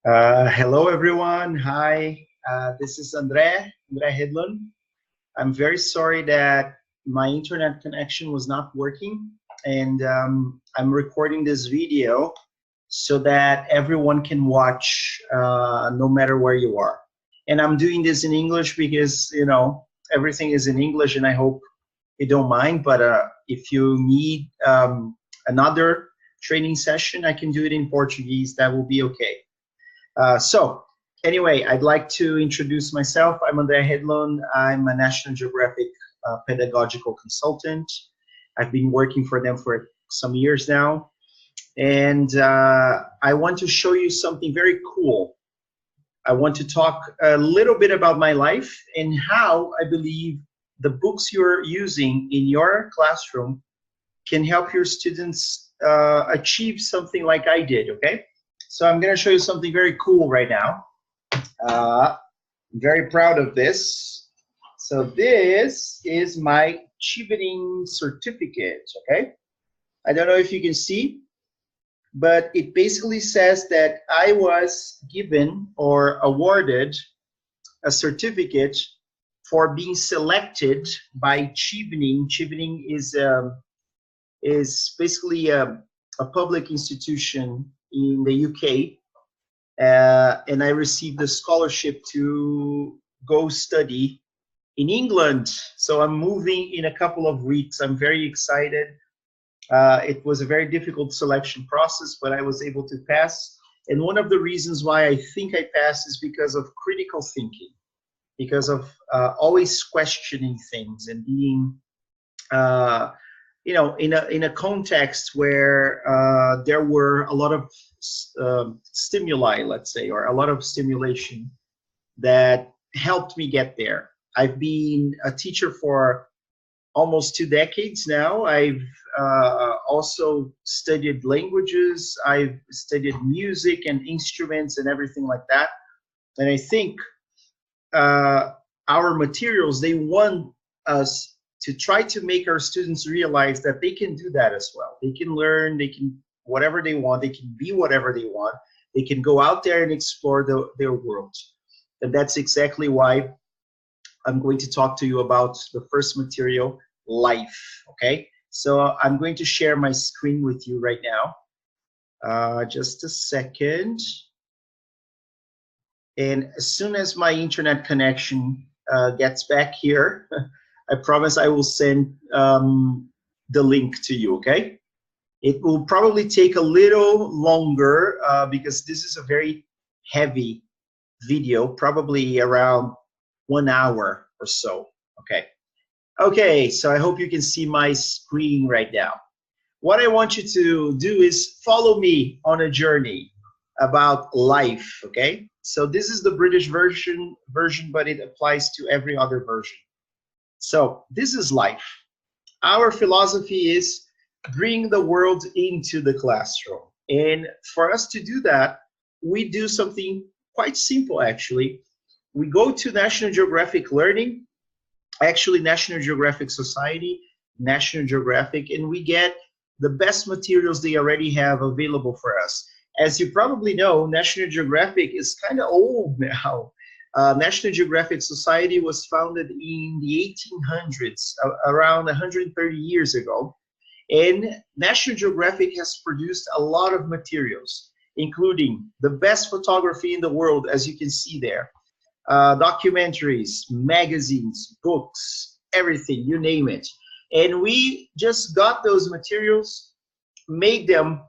Hello, everyone. Hi, this is Andre Hedlund. I'm very sorry that my internet connection was not working, and I'm recording this video so that everyone can watch no matter where you are. And I'm doing this in English because, everything is in English, and I hope you don't mind. But if you need another training session, I can do it in Portuguese. That will be okay. So anyway, I'd like to introduce myself. I'm Andre Hedlund. I'm a National Geographic pedagogical consultant. I've been working for them for some years now. And I want to show you something very cool. I want to talk a little bit about my life and how I believe the books you're using in your classroom can help your students achieve something like I did, okay? So I'm going to show you something very cool right now. I'm very proud of this. So this is my achieving certificate, okay? I don't know if you can see, but it basically says that I was given or awarded a certificate for being selected by Chevening. Chevening is basically a public institution in the UK, and I received a scholarship to go study in England. So I'm moving in a couple of weeks. I'm very excited. It was a very difficult selection process, but I was able to pass. And one of the reasons why I think I passed is because of critical thinking, because of always questioning things and being in a context where there were a lot of stimuli, let's say, or a lot of stimulation that helped me get there. I've been a teacher for almost 2 decades now. I've also studied languages. I've studied music and instruments and everything like that. And I think our materials, they want us to try to make our students realize that they can do that as well. They can learn, they can whatever they want, they can be whatever they want, they can go out there and explore their world. And that's exactly why I'm going to talk to you about the first material, life, okay? So I'm going to share my screen with you right now. Just a second. And as soon as my internet connection gets back here, I promise I will send the link to you, okay? It will probably take a little longer because this is a very heavy video, probably around 1 hour or so, okay? Okay, so I hope you can see my screen right now. What I want you to do is follow me on a journey about life, okay? So this is the British version, but it applies to every other version. So this is life. Our philosophy is bring the world into the classroom. And for us to do that, we do something quite simple, actually. We go to National Geographic Learning, actually National Geographic Society, National Geographic, and we get the best materials they already have available for us. As you probably know, National Geographic is kind of old now. National Geographic Society was founded in the 1800s, around 130 years ago. And National Geographic has produced a lot of materials, including the best photography in the world, as you can see there, documentaries, magazines, books, everything, you name it. And we just got those materials, made them,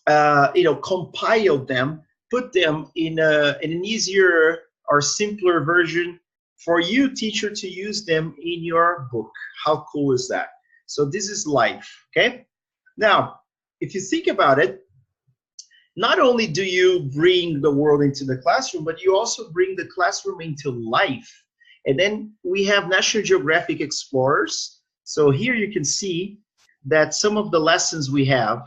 compiled them, put them in an easier or simpler version for you, teacher, to use them in your book. How cool is that? So this is life, okay? Now, if you think about it, not only do you bring the world into the classroom, but you also bring the classroom into life. And then we have National Geographic Explorers. So here you can see that some of the lessons we have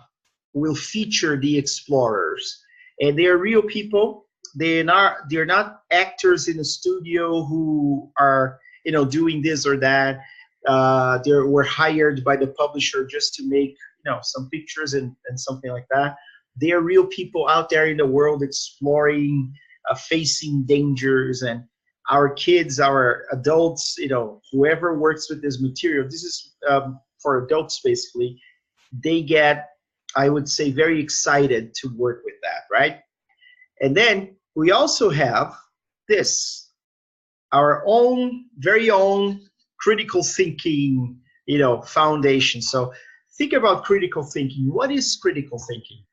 will feature the explorers. And they are real people. They're not actors in a studio who are doing this or that. They were hired by the publisher just to make some pictures and something like that. They are real people out there in the world exploring, facing dangers, and our kids, our adults, whoever works with this material, this is for adults basically, they get, I would say, very excited to work with that, right? And then we also have this, our own, very own critical thinking, foundation. So think about critical thinking. What is critical thinking?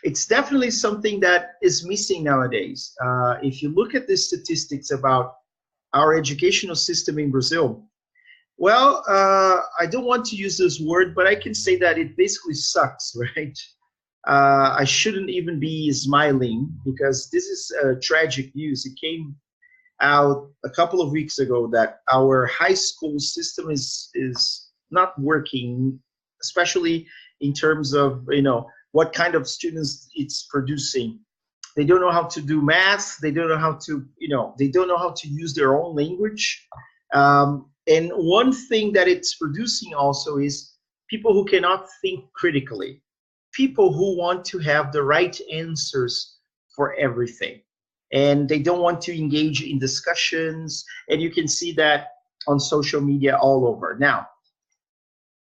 It's definitely something that is missing nowadays. If you look at the statistics about our educational system in Brazil, well, I don't want to use this word, but I can say that it basically sucks, right? I shouldn't even be smiling because this is tragic news. It came out a couple of weeks ago that our high school system is not working, especially in terms of what kind of students it's producing. They don't know how to do math. They don't know how to they don't know how to use their own language. And one thing that it's producing also is people who cannot think critically, people who want to have the right answers for everything, and they don't want to engage in discussions. And you can see that on social media all over. Now,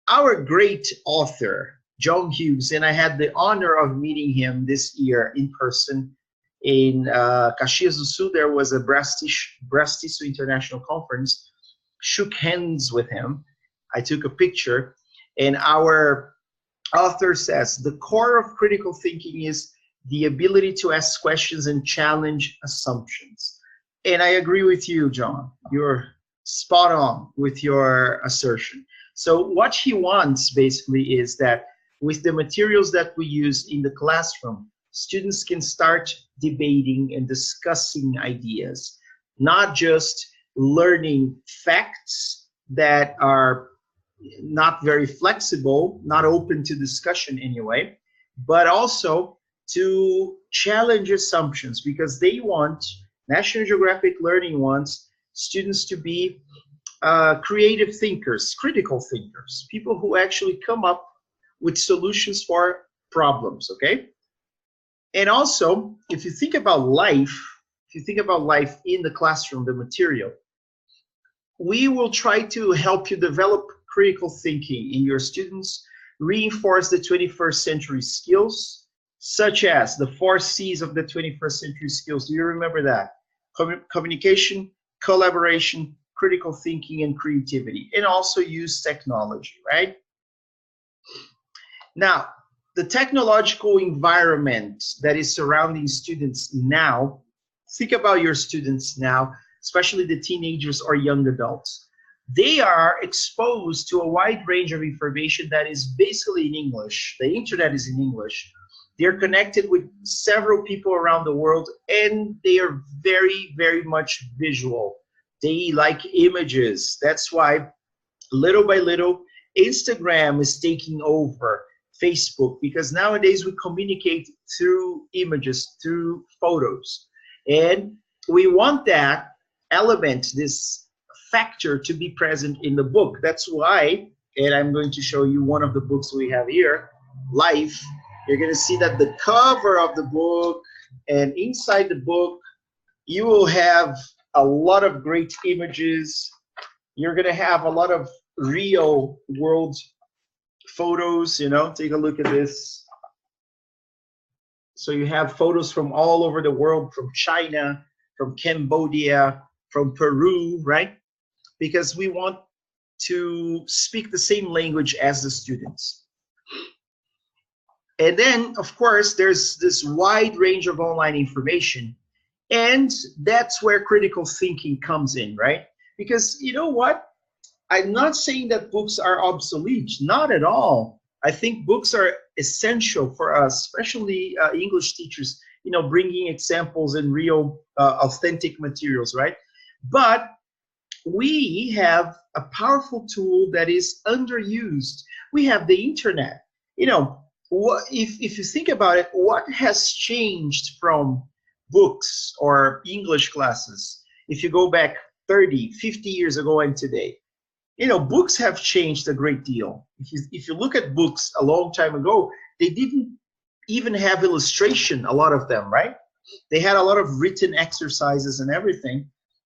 our great author, John Hughes, and I had the honor of meeting him this year in person in Caxias do Sul. There was a Brastiço International Conference, shook hands with him. I took a picture, and our author says, the core of critical thinking is the ability to ask questions and challenge assumptions. And I agree with you, John. You're spot on with your assertion. So what he wants basically is that with the materials that we use in the classroom, students can start debating and discussing ideas, not just learning facts that are not very flexible, not open to discussion anyway, but also to challenge assumptions, because they want, National Geographic Learning wants students to be creative thinkers, critical thinkers, people who actually come up with solutions for problems, okay? And also, if you think about life, in the classroom, the material, we will try to help you develop critical thinking in your students, reinforce the 21st century skills, such as the 4 C's of the 21st century skills. Do you remember that? Communication, collaboration, critical thinking, and creativity, and also use technology, right? Now, the technological environment that is surrounding students now, think about your students now, especially the teenagers or young adults. They are exposed to a wide range of information that is basically in English. The internet is in English. They're connected with several people around the world, and they are very, very much visual. They like images. That's why, little by little, Instagram is taking over Facebook, because nowadays we communicate through images, through photos. And we want that element, this factor, to be present in the book. That's why, and I'm going to show you one of the books we have here, Life. You're going to see that the cover of the book, and inside the book, you will have a lot of great images. You're going to have a lot of real world photos, take a look at this. So you have photos from all over the world, from China, from Cambodia, from Peru, right? Because we want to speak the same language as the students. And then, of course, there's this wide range of online information, and that's where critical thinking comes in, right? Because you know what? I'm not saying that books are obsolete, not at all. I think books are essential for us, especially English teachers, bringing examples and real authentic materials, right? But we have a powerful tool that is underused. We have the internet. If you think about it, what has changed from books or English classes if you go back 30, 50 years ago and today? Books have changed a great deal. If you look at books a long time ago, they didn't even have illustration, a lot of them, right? They had a lot of written exercises and everything.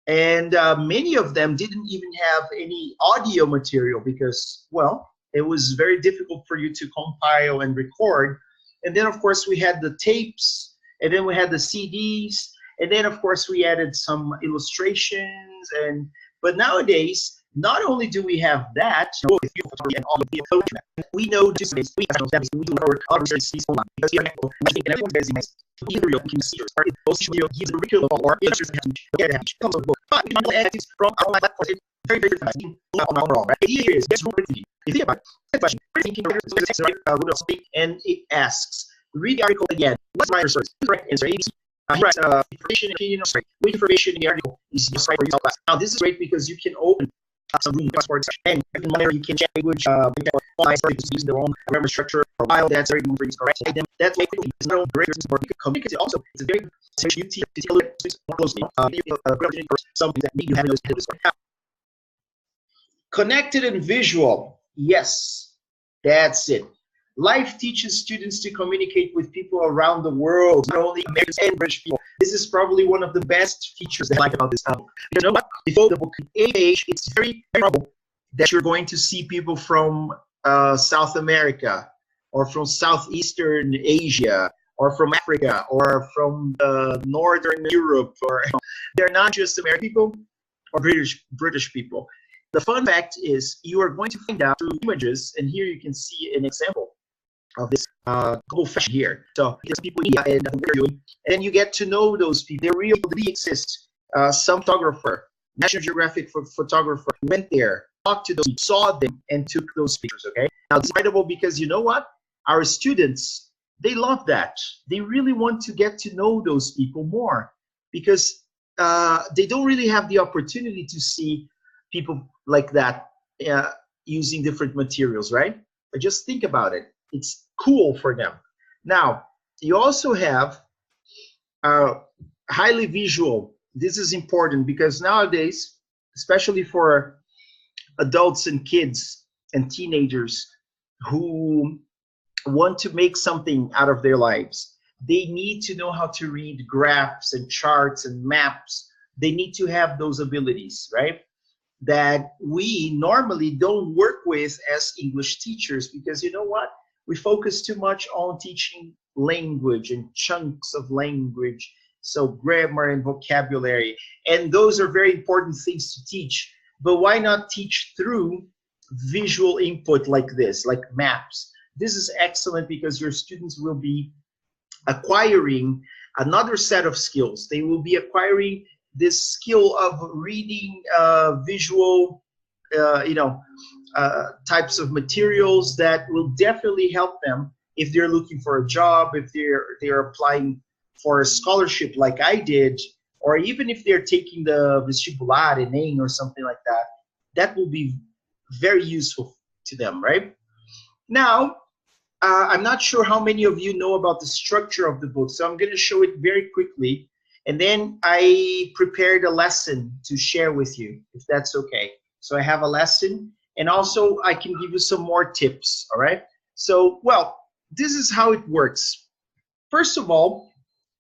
And many of them didn't even have any audio material because, well, it was very difficult for you to compile and record. And then, of course, we had the tapes, and then we had the CDs, and then, of course, we added some illustrations. But nowadays, not only do we have that, we know just we have that we do our research online because we think everyone is material can see it goes to the curriculum or interest have to get it comes a book. But we don't add from our platform very very fast overall, right? Here is guess who if you think about it, question thinking and it asks read the article again. What's my resource? Correct answer ABC. Information opinion or with information in the article is just right for your class. Now this is great because you can open some room passports and you can check language using the wrong grammar structure for a while. That's very good for you to correct them. That's making it's not great for you to communicate. Also, it's a very good you to take a look more closely. Something that you have in those connected and visual. Yes, that's it. Life teaches students to communicate with people around the world, not only Americans and British people. This is probably one of the best features that I like about this book. You know what? Before the book age, it's very probable that you're going to see people from South America, or from Southeastern Asia, or from Africa, or from Northern Europe, or they're not just American people or British people. The fun fact is you are going to find out through images, and here you can see an example of this global fashion here. So there's people here and what they're doing, and then you get to know those people. They really exist. Some photographer, National Geographic photographer, went there, talked to them, saw them, and took those pictures. Okay, now it's incredible because you know what? Our students, they love that. They really want to get to know those people more because they don't really have the opportunity to see people like that using different materials, right? But just think about it. It's cool for them. Now, you also have highly visual. This is important because nowadays, especially for adults and kids and teenagers who want to make something out of their lives, they need to know how to read graphs and charts and maps. They need to have those abilities, right? That we normally don't work with as English teachers because you know what? We focus too much on teaching language and chunks of language, so grammar and vocabulary, and those are very important things to teach. But why not teach through visual input like this, like maps? This is excellent because your students will be acquiring another set of skills. They will be acquiring this skill of reading visual, types of materials that will definitely help them if they're looking for a job, if they're applying for a scholarship like I did, or even if they're taking the vestibular, Enem, or something like that. That will be very useful to them, right? Now, I'm not sure how many of you know about the structure of the book, so I'm going to show it very quickly. And then I prepared a lesson to share with you, if that's okay. So I have a lesson, and also I can give you some more tips, all right? So, well, this is how it works. First of all,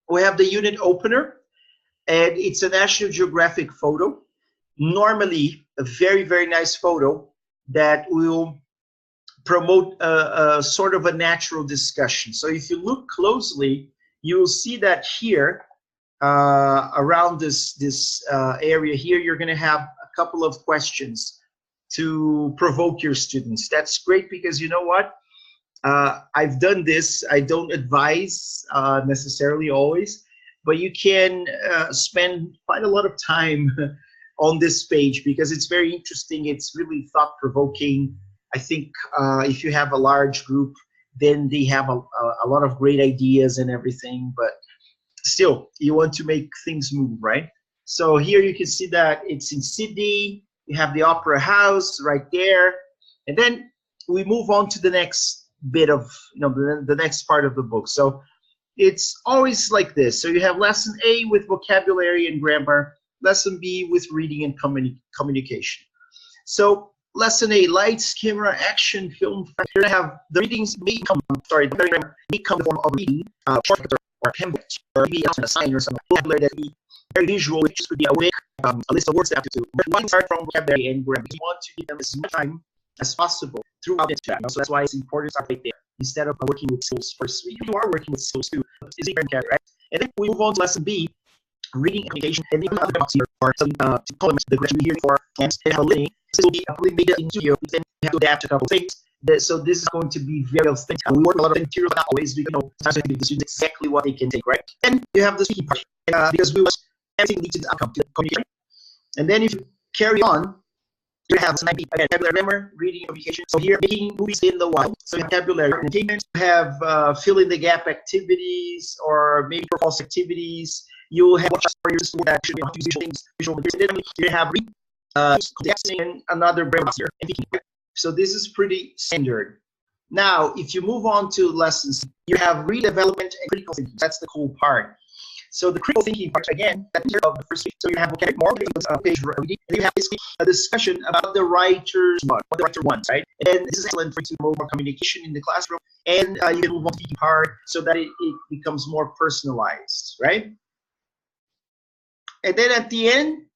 we have the unit opener, and it's a National Geographic photo. Normally, a very, very nice photo that will promote a sort of a natural discussion. So if you look closely, you will see that here, around this area here, you're going to have a couple of questions to provoke your students. That's great because you know what? I've done this. I don't advise necessarily always, but you can spend quite a lot of time on this page because it's very interesting. It's really thought-provoking. I think if you have a large group, then they have a lot of great ideas and everything, but still, you want to make things move, right? So here you can see that it's in Sydney. You have the Opera House right there. And then we move on to the next bit of, the next part of the book. So it's always like this. So you have lesson A with vocabulary and grammar, lesson B with reading and communication. So lesson 8, lights, camera, action, film. You're gonna have the readings may come, sorry, the may come in the form of reading, short or template, or maybe a sign or something. Vocabulary that be very visual, which could be a quick, a list of words that have to do. But one start from vocabulary and grammar. You want to give them as much time as possible throughout the chat. So that's why it's important to start right there instead of working with skills first. You are working with skills too. It's different, right? And then we move on to lesson B, reading application, and then other box here or some columns the question here for and have a link. This will be a media in studio. Then you have to adapt a couple of things. So this is going to be very authentic. We work a lot of material, not always, because sometimes we give the students exactly what they can take, right? Then you have the speaking part, because we want everything leads to the outcome, to the communication. And then if you carry on, you have some vocabulary, grammar, reading, communication. So here, making movies in the wild. So vocabulary, entertainment. You have fill in the gap activities or maybe false activities. You will have for your school that should be use visual things, visual materials. You have texting and another break here. So this is pretty standard. Now, if you move on to lessons, you have redevelopment and critical thinking. That's the cool part. So the critical thinking part, again, that's of the first week. So you have vocabulary, more page reading, and you have basically a discussion about the writers, what the writer wants, right? And this is excellent for you to move more communication in the classroom, and you can move on to the part so that it becomes more personalized, right? And then at the end,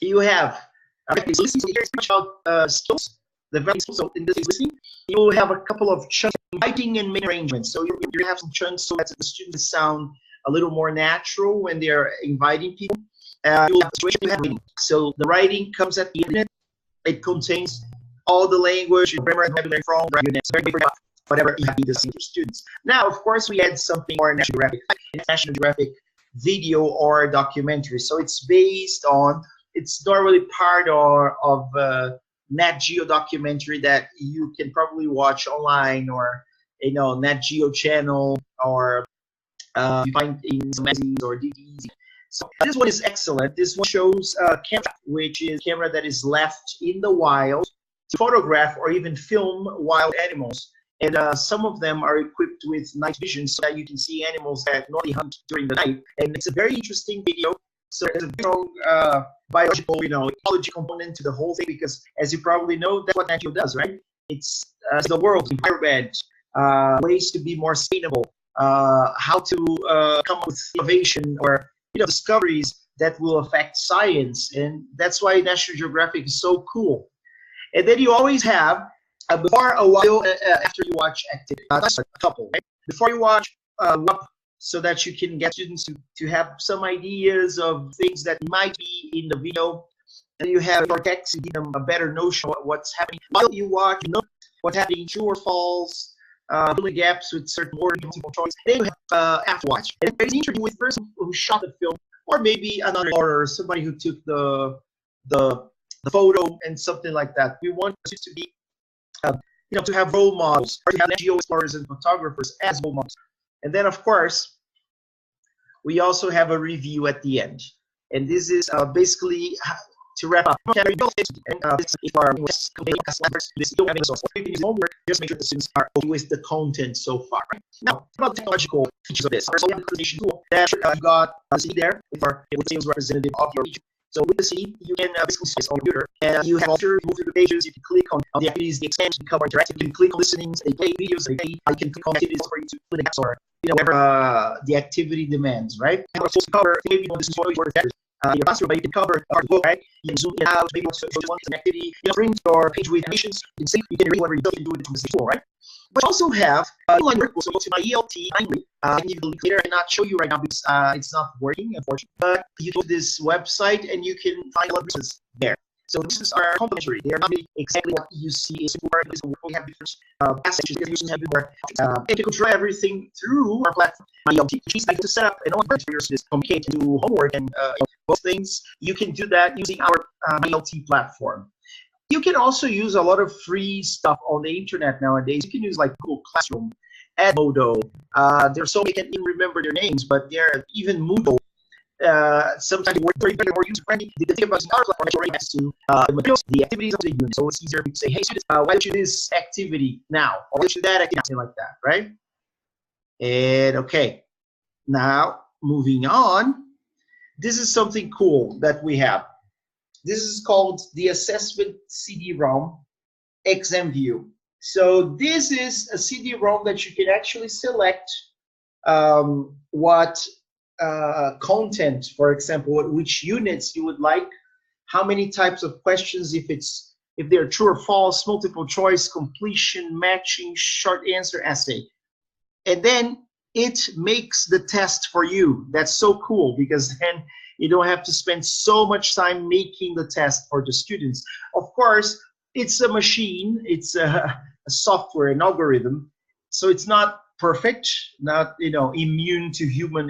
you have listening. So here's about skills, the value skills. So in this case, listening, you will have a couple of chunks, writing and main arrangements. So you have some chunks so that the students sound a little more natural when they are inviting people. You have you have reading. So the writing comes at the end. It contains all the language, grammar, vocabulary, from whatever you have to see your students. Now, of course, we add something more National Geographic video or documentary. So it's based on, it's normally part of Nat Geo documentary that you can probably watch online, or Nat Geo channel, or you find in some magazines or DVDs. So this one is excellent. This one shows camera, which is camera that is left in the wild to photograph or even film wild animals. And some of them are equipped with night vision so that you can see animals that normally hunt during the night. And it's a very interesting video. So there's a strong biological, ecology component to the whole thing, because as you probably know, that's what Nat Geo does, right? It's the world, environment, ways to be more sustainable, how to come up with innovation or discoveries that will affect science. And that's why National Geographic is so cool. And then you always have, before a while after you watch activity, that's a couple, right? Before you watch so that you can get students to have some ideas of things that might be in the video, and you have your text to give them a better notion of what's happening. While you watch, what's happening, true or false, filling gaps with certain words, multiple choice. Then you have after watch. And there's an interview with the person who shot the film, or maybe another or somebody who took the photo and something like that. We want it to be, to have role models, or to have geo explorers and photographers as role models. And then, of course, we also have a review at the end. And this is basically to wrap up. And if our homework, just make sure the students are okay with the content so far. Now, about the technological features of this. So we have a presentation tool that you got see there with sales representative of your region. So with the C, you can basically see this on your computer, and you have also move through the pages. You can click on the activities, the exams, you cover interactive. You can click on listenings, they play videos, they play. You can click on activities for you to fill the gaps or whatever the activity demands, right? And also cover maybe this is what you your classroom, but you can cover part of the book, right? You can zoom in out, maybe you want an activity, bring your page with animations. You can see, you can read whatever you do it from this tool, right? But also have online workbooks. So go to my ELT kindly. And you can later and not show you right now because it's not working, unfortunately. But you go to this website and you can find a lot of resources there. So this is our complementary. They are not really exactly what you see. We have different passages. They have more. And you control everything through our platform. My ELT, which means to set up an online for your students to communicate, to do homework, and both things. You can do that using our ELT platform. You can also use a lot of free stuff on the internet nowadays. You can use like Google Classroom, Edmodo. There's so many, I can't even remember their names, but they're even Moodle. Sometimes they work very more user friendly. The thing about our platform is already has to the materials, the activities of the unit. So it's easier to say, hey students, why don't you do this activity now? Or why don't you do that activity? Something like that, right? And okay, now moving on. This is something cool that we have. This is called the Assessment CD-ROM exam view. So this is a CD-ROM that you can actually select what content, for example, which units you would like, how many types of questions, if they're true or false, multiple choice, completion, matching, short answer, essay. And then it makes the test for you. That's so cool, because then you don't have to spend so much time making the test for the students. Of course, it's a machine, it's a software, an algorithm, so it's not perfect, not immune to human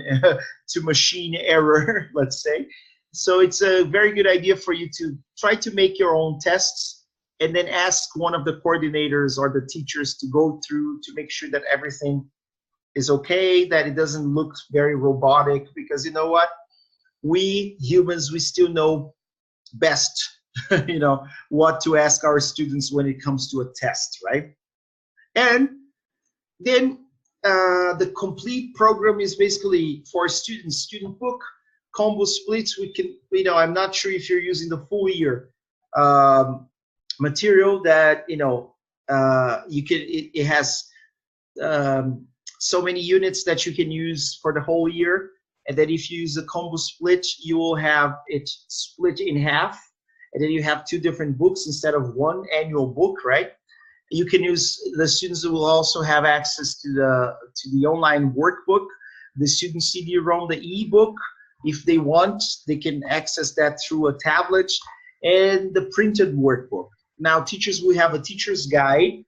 to machine error, let's say. So it's a very good idea for you to try to make your own tests and then ask one of the coordinators or the teachers to go through to make sure that everything is okay, that it doesn't look very robotic, because you know what? We humans, we still know best, what to ask our students when it comes to a test, right? And then the complete program is basically for students, student book, combo splits. We can, I'm not sure if you're using the full year material that, you can, it has so many units that you can use for the whole year. And then if you use a combo split, you will have it split in half. And then you have 2 different books instead of 1 annual book, right? You can use, the students will also have access to the online workbook, the student CD-ROM, the ebook. If they want, they can access that through a tablet, and the printed workbook. Now, teachers will have a teacher's guide,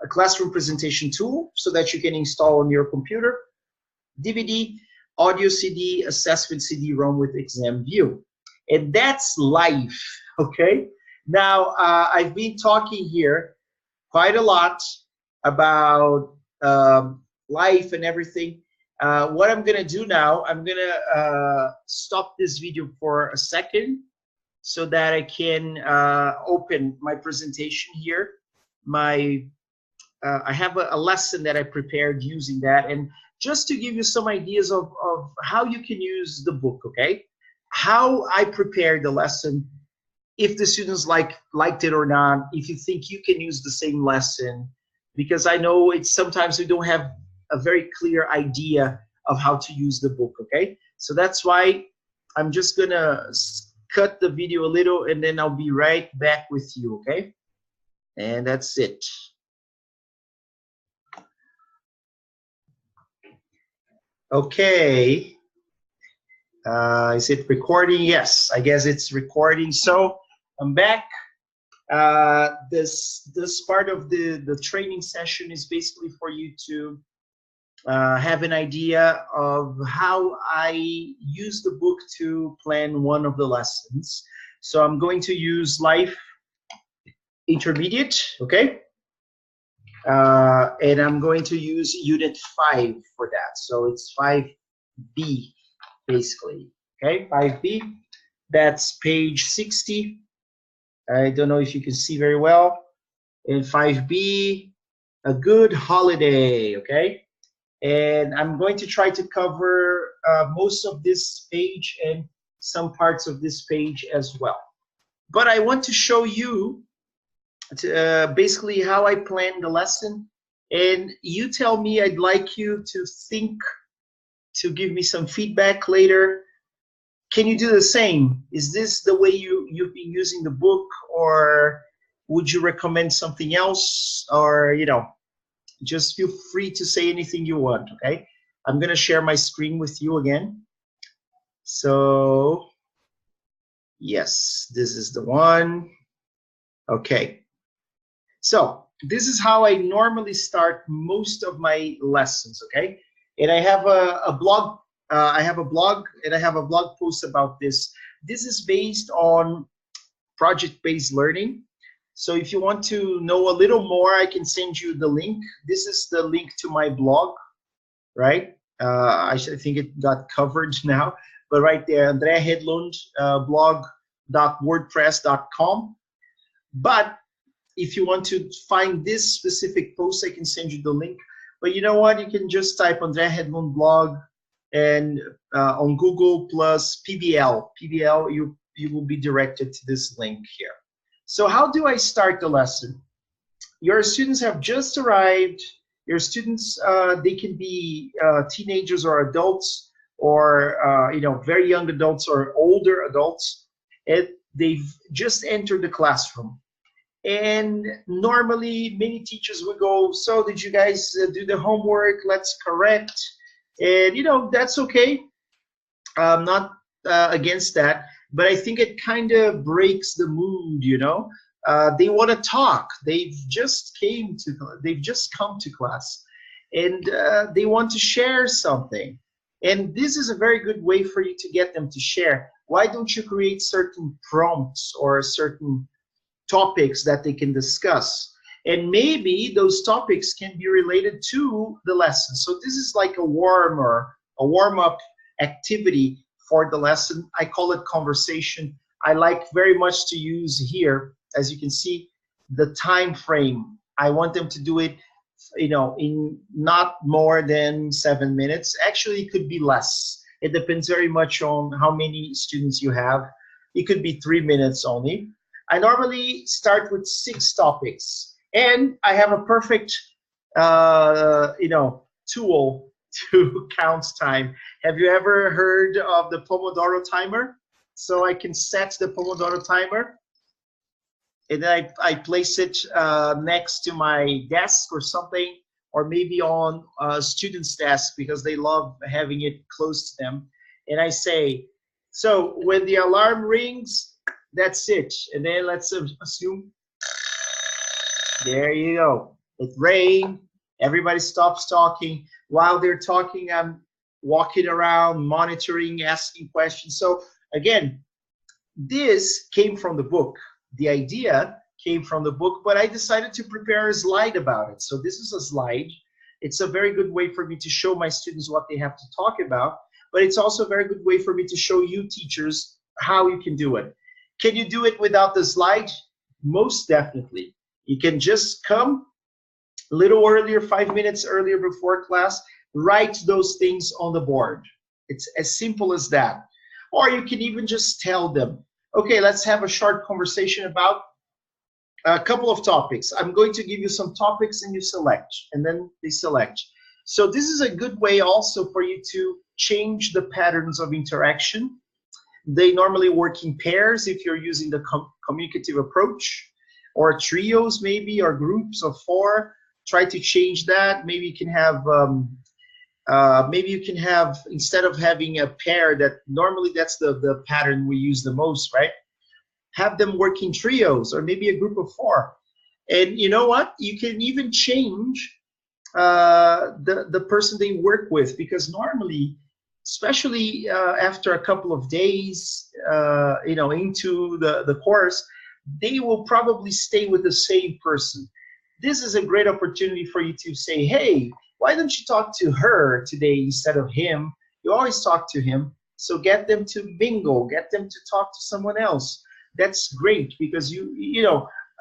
a classroom presentation tool so that you can install on your computer, DVD, audio CD, assessment CD-ROM with exam view. And that's life, okay? Now, I've been talking here quite a lot about life and everything. What I'm gonna do now, I'm gonna stop this video for a second so that I can open my presentation here. I have a lesson that I prepared using that, and just to give you some ideas of how you can use the book, okay? How I prepared the lesson, if the students liked it or not, if you think you can use the same lesson, because I know it's sometimes we don't have a very clear idea of how to use the book, okay? So that's why I'm just gonna cut the video a little, and then I'll be right back with you, okay? And that's it. Okay. Is it recording? Yes, I guess it's recording. So I'm back. This part of the training session is basically for you to have an idea of how I use the book to plan one of the lessons. So I'm going to use Life Intermediate, okay? And I'm going to use Unit 5 for that. So it's 5B, basically, okay? 5B, that's page 60. I don't know if you can see very well. And 5B, a good holiday, okay? And I'm going to try to cover most of this page and some parts of this page as well. But I want to show you basically how I plan the lesson. And you tell me, I'd like you to think, to give me some feedback later. Can you do the same? Is this the way you've been using the book, or would you recommend something else? Or, just feel free to say anything you want, okay? I'm gonna share my screen with you again. So, yes, this is the one. Okay. So, this is how I normally start most of my lessons, okay? And I have a blog. I have a blog, and I have a blog post about this. This is based on project-based learning. So if you want to know a little more, I can send you the link. This is the link to my blog, right? I think it got covered now, but right there, André Hedlund, blog.wordpress.com. But if you want to find this specific post, I can send you the link. But you know what? You can just type André Hedlund blog, and on Google plus PBL. PBL, you will be directed to this link here. So how do I start the lesson? Your students have just arrived. Your students, they can be teenagers or adults, or very young adults or older adults, and they've just entered the classroom. And normally many teachers would go, so did you guys do the homework? Let's correct. And that's okay. I'm not against that, but I think it kind of breaks the mood. They want to talk. They've just come to class, and they want to share something. And this is a very good way for you to get them to share. Why don't you create certain prompts or certain topics that they can discuss? And maybe those topics can be related to the lesson. So this is like a warm-up activity for the lesson. I call it conversation. I like very much to use here, as you can see, the time frame. I want them to do it, in not more than 7 minutes. Actually, it could be less. It depends very much on how many students you have. It could be 3 minutes only. I normally start with 6 topics, and I have a perfect, tool to count time. Have you ever heard of the Pomodoro timer? So I can set the Pomodoro timer, and then I place it next to my desk or something, or maybe on a student's desk, because they love having it close to them. And I say, so when the alarm rings, that's it. And then let's assume, there you go. It rained. Everybody stops talking. While they're talking, I'm walking around, monitoring, asking questions. So again, this came from the book. The idea came from the book, but I decided to prepare a slide about it. So this is a slide. It's a very good way for me to show my students what they have to talk about, but it's also a very good way for me to show you teachers how you can do it. Can you do it without the slide? Most definitely. You can just come a little earlier, 5 minutes earlier before class, write those things on the board. It's as simple as that. Or you can even just tell them, okay, let's have a short conversation about a couple of topics. I'm going to give you some topics and you select, and then they select. So this is a good way also for you to change the patterns of interaction. They normally work in pairs if you're using the communicative approach, or trios maybe, or groups of 4. Try to change that. Maybe you can have, instead of having a pair, that normally that's the pattern we use the most, right? Have them work in trios, or maybe a group of 4. And you know what? You can even change the person they work with, because normally, especially after a couple of days, into the course, they will probably stay with the same person. This is a great opportunity for you to say, hey, why don't you talk to her today instead of him? You always talk to him. So get them to mingle, get them to talk to someone else. That's great, because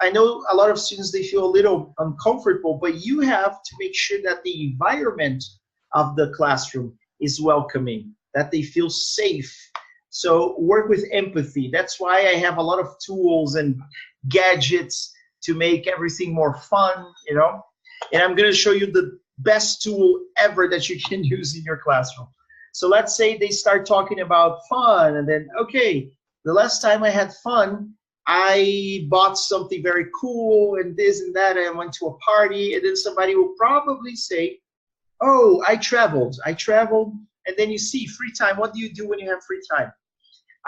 I know a lot of students, they feel a little uncomfortable, but you have to make sure that the environment of the classroom is welcoming, that they feel safe. So work with empathy. That's why I have a lot of tools and gadgets to make everything more fun, And I'm going to show you the best tool ever that you can use in your classroom. So let's say they start talking about fun, and then, okay, the last time I had fun, I bought something very cool and this and that, and I went to a party, and then somebody will probably say, oh, I traveled, and then you see free time. What do you do when you have free time?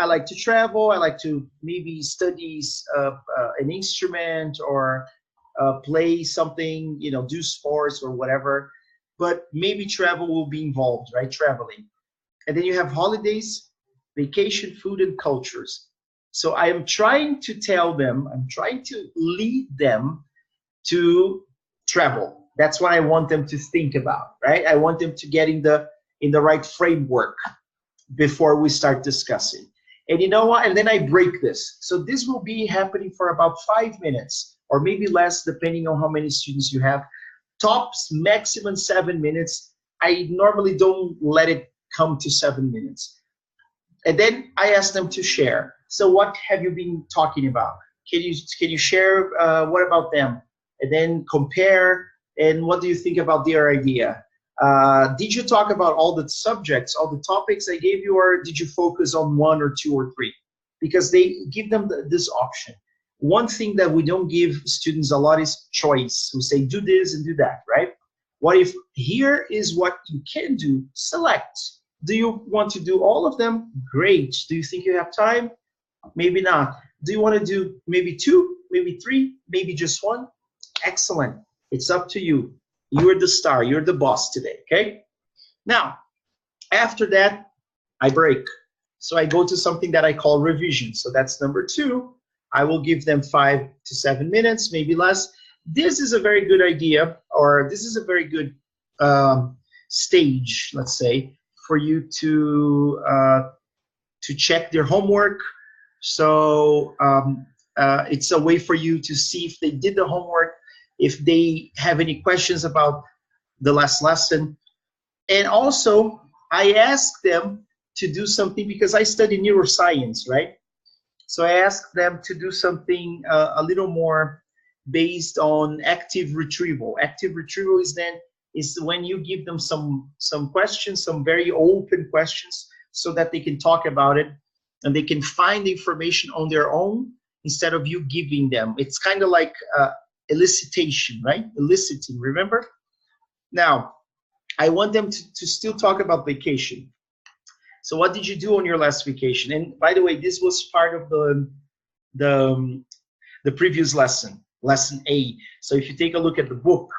I like to travel. I like to maybe study an instrument, or play something, do sports or whatever. But maybe travel will be involved, right? Traveling. And then you have holidays, vacation, food, and cultures. So I am trying to tell them, I'm trying to lead them to travel. That's what I want them to think about, right? I want them to get in the right framework before we start discussing. And you know what? And then I break this. So this will be happening for about 5 minutes, or maybe less, depending on how many students you have. Tops maximum 7 minutes. I normally don't let it come to 7 minutes. And then I ask them to share. So what have you been talking about? Can you share what about them? And then compare, and what do you think about their idea? Did you talk about all the subjects, all the topics I gave you, or did you focus on one or two or three? Because they give them this option. One thing that we don't give students a lot is choice. We say, do this and do that, right? What if here is what you can do? Select. Do you want to do all of them? Great. Do you think you have time? Maybe not. Do you want to do maybe two, maybe three, maybe just one? Excellent. It's up to you. You're the star. You're the boss today, okay? Now, after that, I break. So I go to something that I call revision. So that's number two. I will give them 5 to 7 minutes, maybe less. This is a very good idea, or this is a very good stage, let's say, for you to check their homework. So it's a way for you to see if they did the homework, if they have any questions about the last lesson. And also, I ask them to do something, because I study neuroscience, right? So I ask them to do something a little more based on active retrieval. Active retrieval is when you give them some questions, some very open questions, so that they can talk about it and they can find information on their own instead of you giving them. It's kind of like elicitation, right? Eliciting, remember? Now, I want them to still talk about vacation. So what did you do on your last vacation? And by the way, this was part of the previous lesson, lesson A. So if you take a look at the book,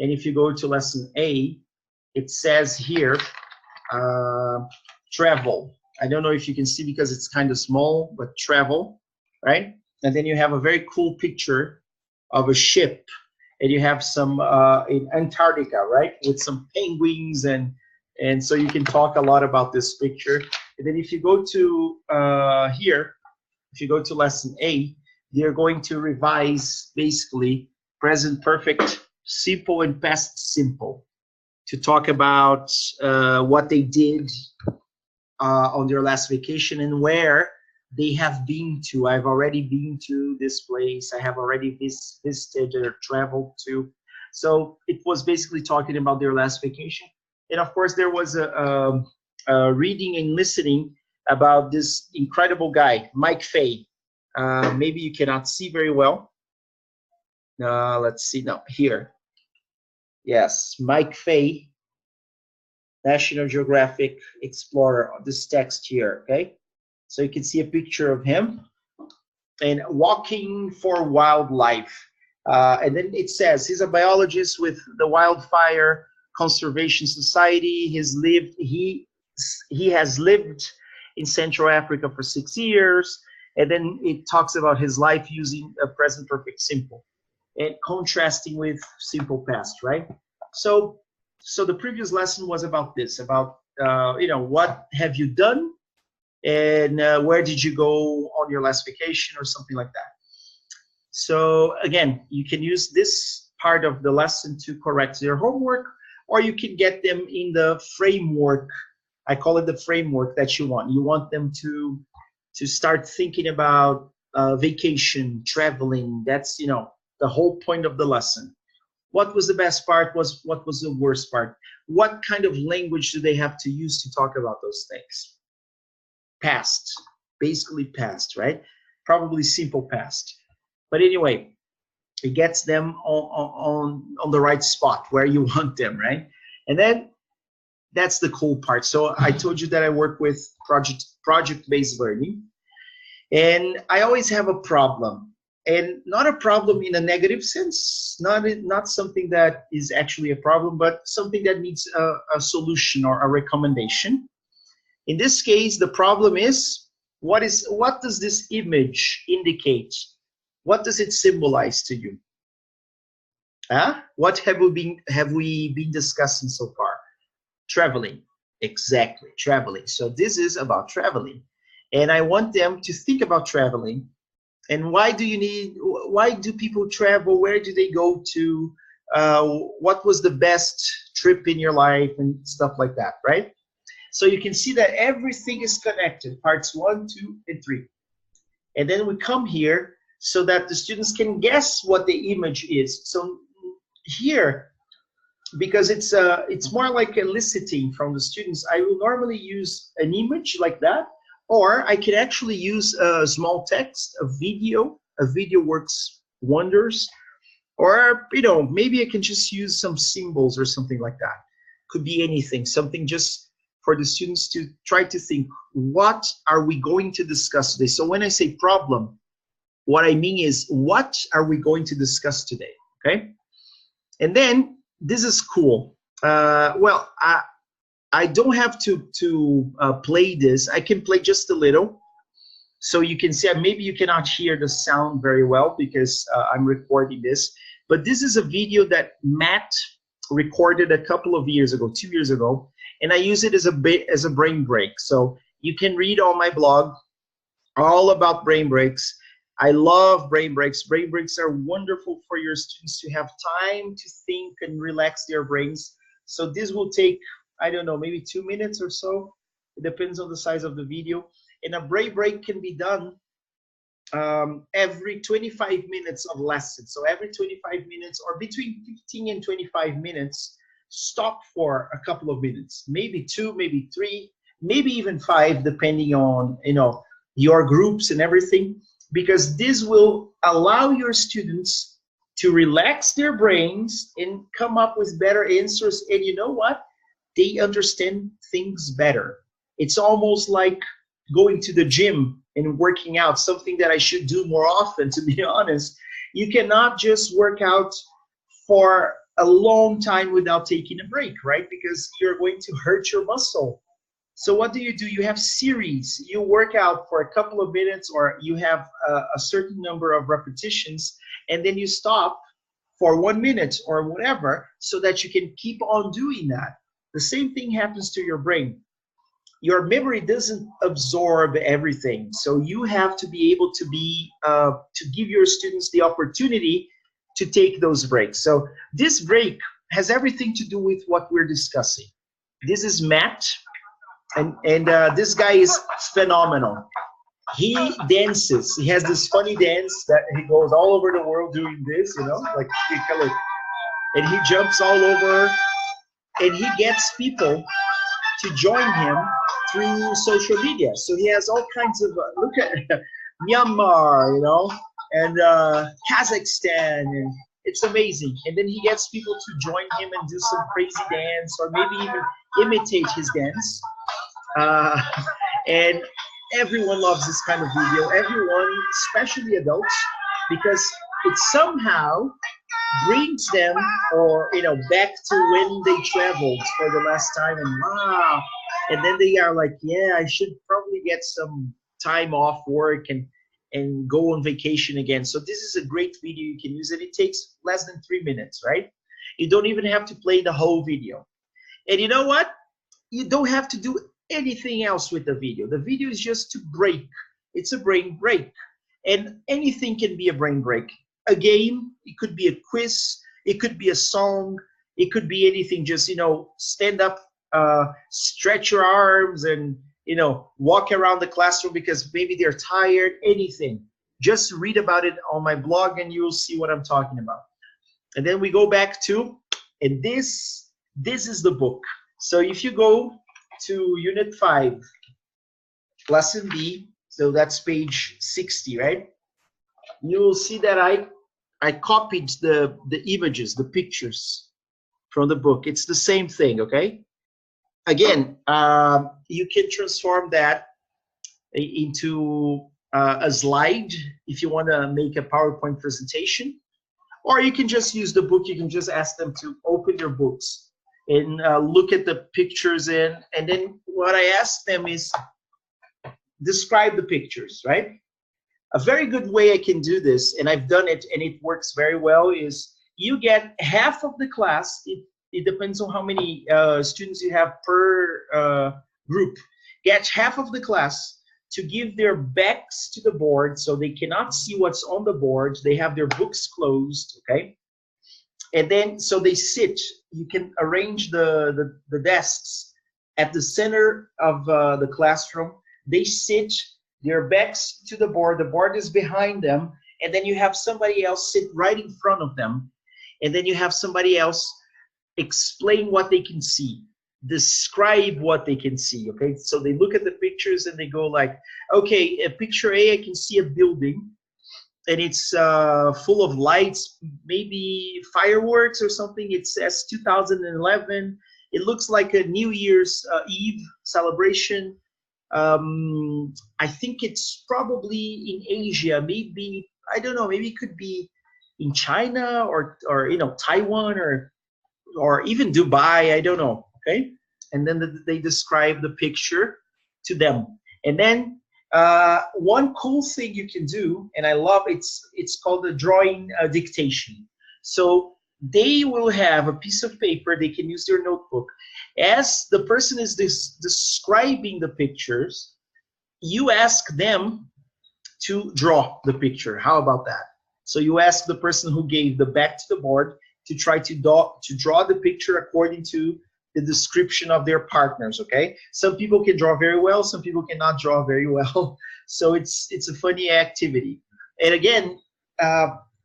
and if you go to lesson A, it says here, travel. I don't know if you can see because it's kind of small, but travel, right? And then you have a very cool picture of a ship, and you have some in Antarctica, right? With some penguins, and so you can talk a lot about this picture. And then if you go to here, if you go to lesson A, they're going to revise basically present perfect simple and past simple to talk about what they did on their last vacation and where they have been to. I've already been to this place. I have already visited or traveled to. So it was basically talking about their last vacation. And of course, there was a reading and listening about this incredible guy, Mike Fay. Maybe you cannot see very well. Let's see now, here. Yes, Mike Fay, National Geographic Explorer, this text here, okay? So you can see a picture of him and walking for wildlife. And then it says he's a biologist with the Wildfire Conservation Society. He has lived in Central Africa for 6 years. And then it talks about his life using a present perfect simple and contrasting with simple past, right? So the previous lesson was about this, about what have you done, and where did you go on your last vacation, or something like that. So again, you can use this part of the lesson to correct their homework, or you can get them in the framework. I call it the framework that you want. You want them to start thinking about vacation, traveling. That's the whole point of the lesson. What was the best part? What was the worst part? What kind of language do they have to use to talk about those things? Past, basically past, right? Probably simple past. But anyway, it gets them on the right spot where you want them, right? And then that's the cool part. So I told you that I work with project-based learning, and I always have a problem, and not a problem in a negative sense, not something that is actually a problem, but something that needs a solution or a recommendation. In this case, the problem is, what does this image indicate? What does it symbolize to you? What have we been discussing so far? Traveling. Exactly, traveling. So this is about traveling. And I want them to think about traveling. And why do people travel? Where do they go to? What was the best trip in your life and stuff like that, right? So you can see that everything is connected, parts 1, 2, and 3. And then we come here so that the students can guess what the image is. So here, because it's more like eliciting from the students, I will normally use an image like that, or I can actually use a small text, a video. A video works wonders. Or, you know, maybe I can just use some symbols or something like that. Could be anything, something just for the students to try to think, what are we going to discuss today? So when I say problem, what I mean is, what are we going to discuss today, okay? And then, this is cool. Well, I don't have to play this. I can play just a little. So you can see, maybe you cannot hear the sound very well because I'm recording this. But this is a video that Matt recorded a couple of years ago, 2 years ago. And I use it as a brain break. So you can read on my blog all about brain breaks. I love brain breaks. Brain breaks are wonderful for your students to have time to think and relax their brains. So this will take, I don't know, maybe 2 minutes or so. It depends on the size of the video. And a brain break can be done every 25 minutes of lesson. So every 25 minutes or between 15 and 25 minutes, stop for a couple of minutes, maybe 2, maybe 3, maybe even 5, depending on, you know, your groups and everything, because this will allow your students to relax their brains and come up with better answers. And you know what? They understand things better. It's almost like going to the gym and working out, something that I should do more often, to be honest. You cannot just work out for a long time without taking a break, right? Because you're going to hurt your muscle. So what do? You have series. You work out for a couple of minutes, or you have a certain number of repetitions, and then you stop for 1 minute or whatever, so that you can keep on doing that. The same thing happens to your brain. Your memory doesn't absorb everything, so you have to be able to to give your students the opportunity to take those breaks. So this break has everything to do with what we're discussing. This is Matt, and this guy is phenomenal. He dances. He has this funny dance that he goes all over the world doing this, you know, like, and he jumps all over, and he gets people to join him through social media. So he has all kinds of, look at Myanmar, you know, and Kazakhstan, and it's amazing. And then he gets people to join him and do some crazy dance, or maybe even imitate his dance. And everyone loves this kind of video, everyone, especially adults, because it somehow brings them, or, you know, back to when they traveled for the last time, and wow, and then they are like, yeah, I should probably get some time off work and go on vacation again. So this is a great video. You can use it. It takes less than 3 minutes, right? You don't even have to play the whole video. And you know what? You don't have to do anything else with the video. The video is just to break. It's a brain break. And anything can be a brain break. A game, it could be a quiz, it could be a song, it could be anything. Just, you know, stand up, stretch your arms, and, you know, walk around the classroom because maybe they're tired. Anything. Just read about it on my blog and you'll see what I'm talking about. And then we go back to, and this is the book. So if you go to Unit 5, Lesson B, so that's page 60, right? You will see that I copied the images, the pictures from the book. It's the same thing, okay? Again, you can transform that into a slide if you want to make a PowerPoint presentation, or you can just use the book. You can just ask them to open your books and look at the pictures in, and then what I ask them is describe the pictures, right? A very good way I can do this, and I've done it and it works very well, is you get half of the class. It depends on how many students you have per group. Get half of the class to give their backs to the board, so they cannot see what's on the board. They have their books closed, okay? And then, so they sit. You can arrange the desks at the center of the classroom. They sit their backs to the board is behind them, and then you have somebody else sit right in front of them, and then you have somebody else explain what they can see, describe what they can see. Okay, so they look at the pictures and they go like, okay, picture A, I can see a building and it's full of lights, maybe fireworks or something. It says 2011. It looks like a New Year's Eve celebration. I think it's probably in Asia, maybe, I don't know, maybe it could be in China or you know, Taiwan or even Dubai, I don't know. Okay, and then they describe the picture to them. And then one cool thing you can do, and I love it's called the drawing dictation. So they will have a piece of paper, they can use their notebook. As the person is describing the pictures, you ask them to draw the picture. How about that? So you ask the person who gave the back to the board to try to draw the picture according to the description of their partners. Okay, some people can draw very well, some people cannot draw very well. So it's a funny activity. And again,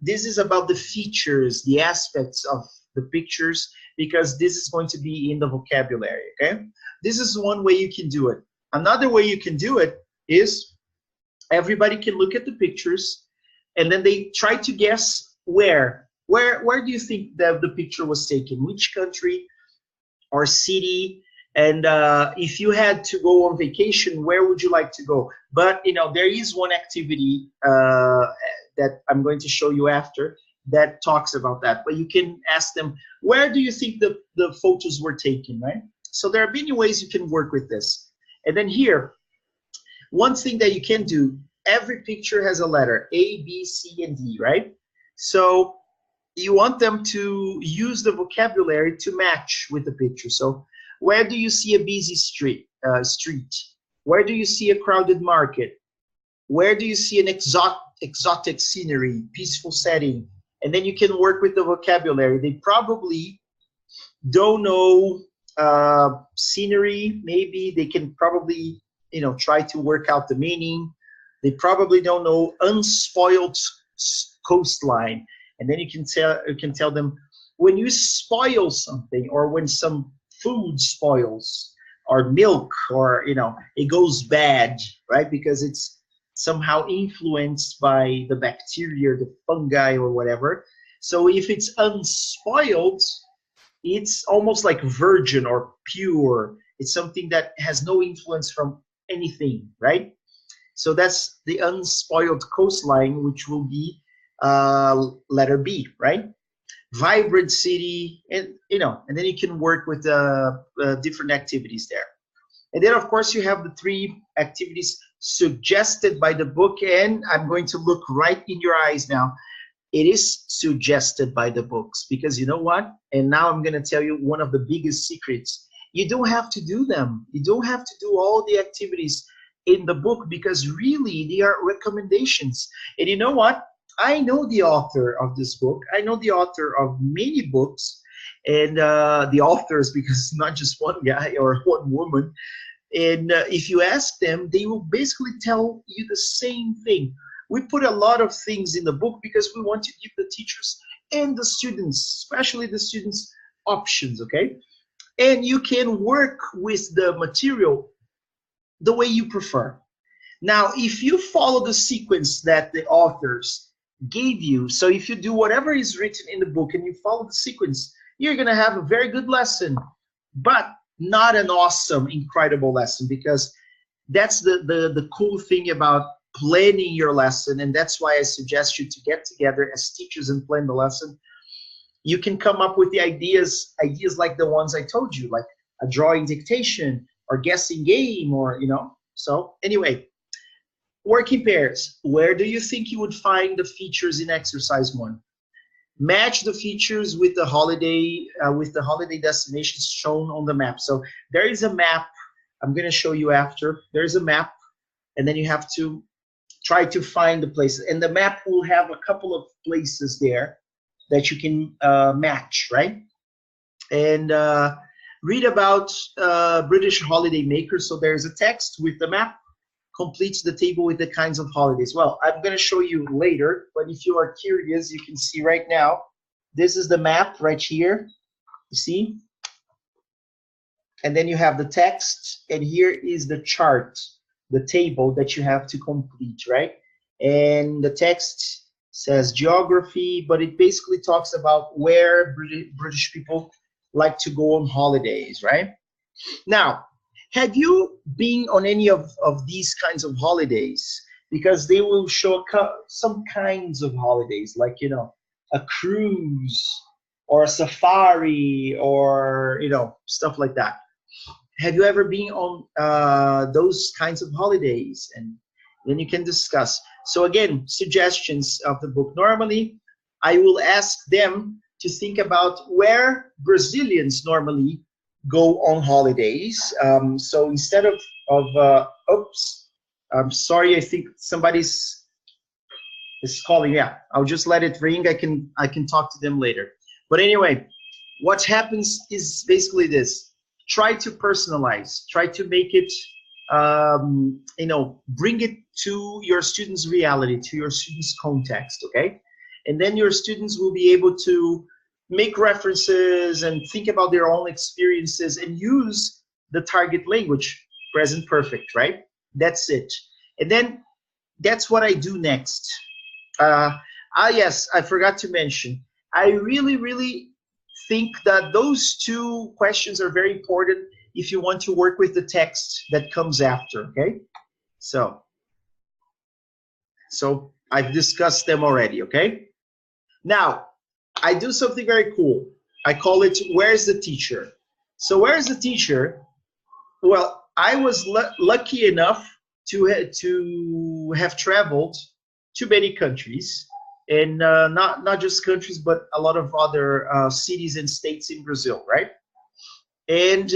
this is about the features, the aspects of the pictures, because this is going to be in the vocabulary. Okay, this is one way you can do it. Another way you can do it is everybody can look at the pictures and then they try to guess where do you think that the picture was taken, which country or city, and if you had to go on vacation, where would you like to go? But you know, there is one activity that I'm going to show you after that talks about that. But you can ask them, where do you think the photos were taken, right? So there are many ways you can work with this. And then here, one thing that you can do, every picture has a letter, A, B, C, and D, right? So you want them to use the vocabulary to match with the picture. So where do you see a busy street? Where do you see a crowded market? Where do you see an exotic scenery, peaceful setting? And then you can work with the vocabulary. They probably don't know scenery. Maybe they can probably, you know, try to work out the meaning. They probably don't know unspoiled coastline. And then you can tell them, when you spoil something, or when some food spoils, or milk, or you know, it goes bad, right? Because it's somehow influenced by the bacteria, the fungi, or whatever. So if it's unspoiled, it's almost like virgin or pure. It's something that has no influence from anything, right? So that's the unspoiled coastline, which will be letter B, right? Vibrant city, and you know, and then you can work with different activities there. And then of course you have the 3 activities suggested by the book, and I'm going to look right in your eyes now. It is suggested by the books, because you know what? And now I'm going to tell you one of the biggest secrets. You don't have to do them. You don't have to do all the activities in the book, because really they are recommendations. And you know what? I know the author of this book. I know the author of many books, and the authors, because it's not just one guy or one woman. And if you ask them, they will basically tell you the same thing. We put a lot of things in the book because we want to give the teachers and the students, especially the students, options, okay? And you can work with the material the way you prefer. Now, if you follow the sequence that the authors gave you, so if you do whatever is written in the book and you follow the sequence, you're going to have a very good lesson, but not an awesome, incredible lesson, because that's the cool thing about planning your lesson. And that's why I suggest you to get together as teachers and plan the lesson. You can come up with the ideas like the ones I told you, like a drawing dictation or guessing game, or you know. So anyway, working pairs. Where do you think you would find the features in exercise 1? Match the features with the holiday destinations shown on the map. So there is a map. I'm going to show you after. There's a map, and then you have to try to find the places. And the map will have a couple of places there that you can match, right? And read about British holiday makers. So there's a text with the map, completes the table with the kinds of holidays. Well, I'm going to show you later, but if you are curious, you can see right now. This is the map right here. You see? And then you have the text, and here is the chart, the table that you have to complete, right? And the text says geography, but it basically talks about where British people like to go on holidays, right? Now, have you been on any of these kinds of holidays? Because they will show some kinds of holidays, like, you know, a cruise or a safari or, you know, stuff like that. Have you ever been on those kinds of holidays? And then you can discuss. So again, suggestions of the book. Normally, I will ask them to think about where Brazilians normally go on holidays. So instead of oops, I'm sorry, I think somebody's is calling. Yeah, I'll just let it ring. I can talk to them later. But anyway, what happens is basically this. Try to personalize, try to make it, you know, bring it to your students' reality, to your students' context, okay? And then your students will be able to make references and think about their own experiences and use the target language, present perfect, right? That's it. And then that's what I do next. Yes, I forgot to mention, I really think that those two questions are very important if you want to work with the text that comes after, okay? So I've discussed them already, okay? Now, I do something very cool. I call it, where's the teacher? So where's the teacher? Well, I was lucky enough to have traveled to many countries, and not just countries, but a lot of other cities and states in Brazil, right? And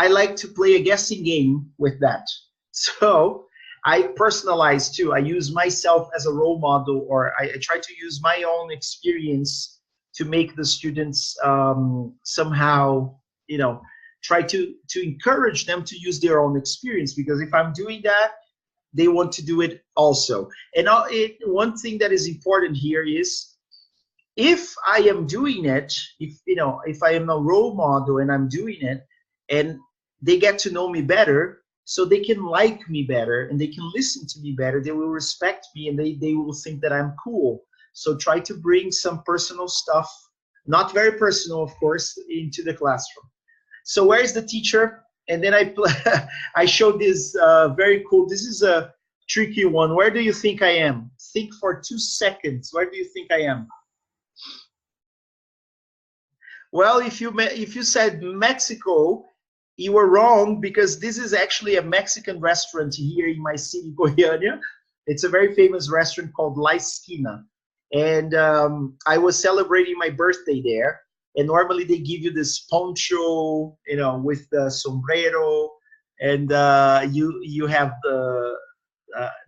I like to play a guessing game with that. So I personalize too. I use myself as a role model, or I try to use my own experience to make the students somehow, you know, try to encourage them to use their own experience, because if I'm doing that, they want to do it also. And one thing that is important here is, if I am doing it, if I am a role model and I'm doing it, and they get to know me better, so they can like me better and they can listen to me better, they will respect me, and they will think that I'm cool. So try to bring some personal stuff, not very personal, of course, into the classroom. So where is the teacher? And then I showed this very cool, this is a tricky one. Where do you think I am? Think for 2 seconds. Where do you think I am? Well, if you said Mexico, you were wrong, because this is actually a Mexican restaurant here in my city, Goiânia. It's a very famous restaurant called La Esquina. And I was celebrating my birthday there. And normally they give you this poncho, you know, with the sombrero, and you have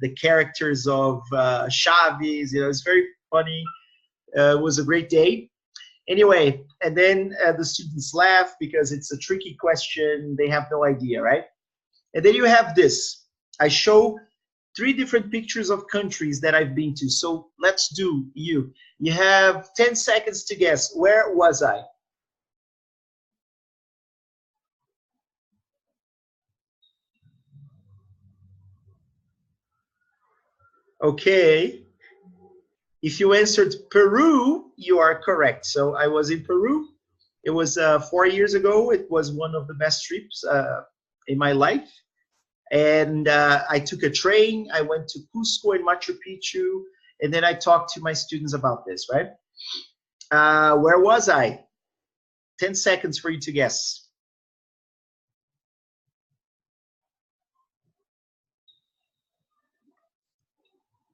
the characters of Chaves. You know, it's very funny. It was a great day. Anyway, and then the students laugh because it's a tricky question. They have no idea, right? And then you have this. I show 3 different pictures of countries that I've been to. So let's do you. You have 10 seconds to guess. Where was I? Okay. If you answered Peru, you are correct. So I was in Peru. It was 4 years ago. It was one of the best trips in my life. And I took a train. I went to Cusco and Machu Picchu. And then I talked to my students about this, right? Where was I? 10 seconds for you to guess.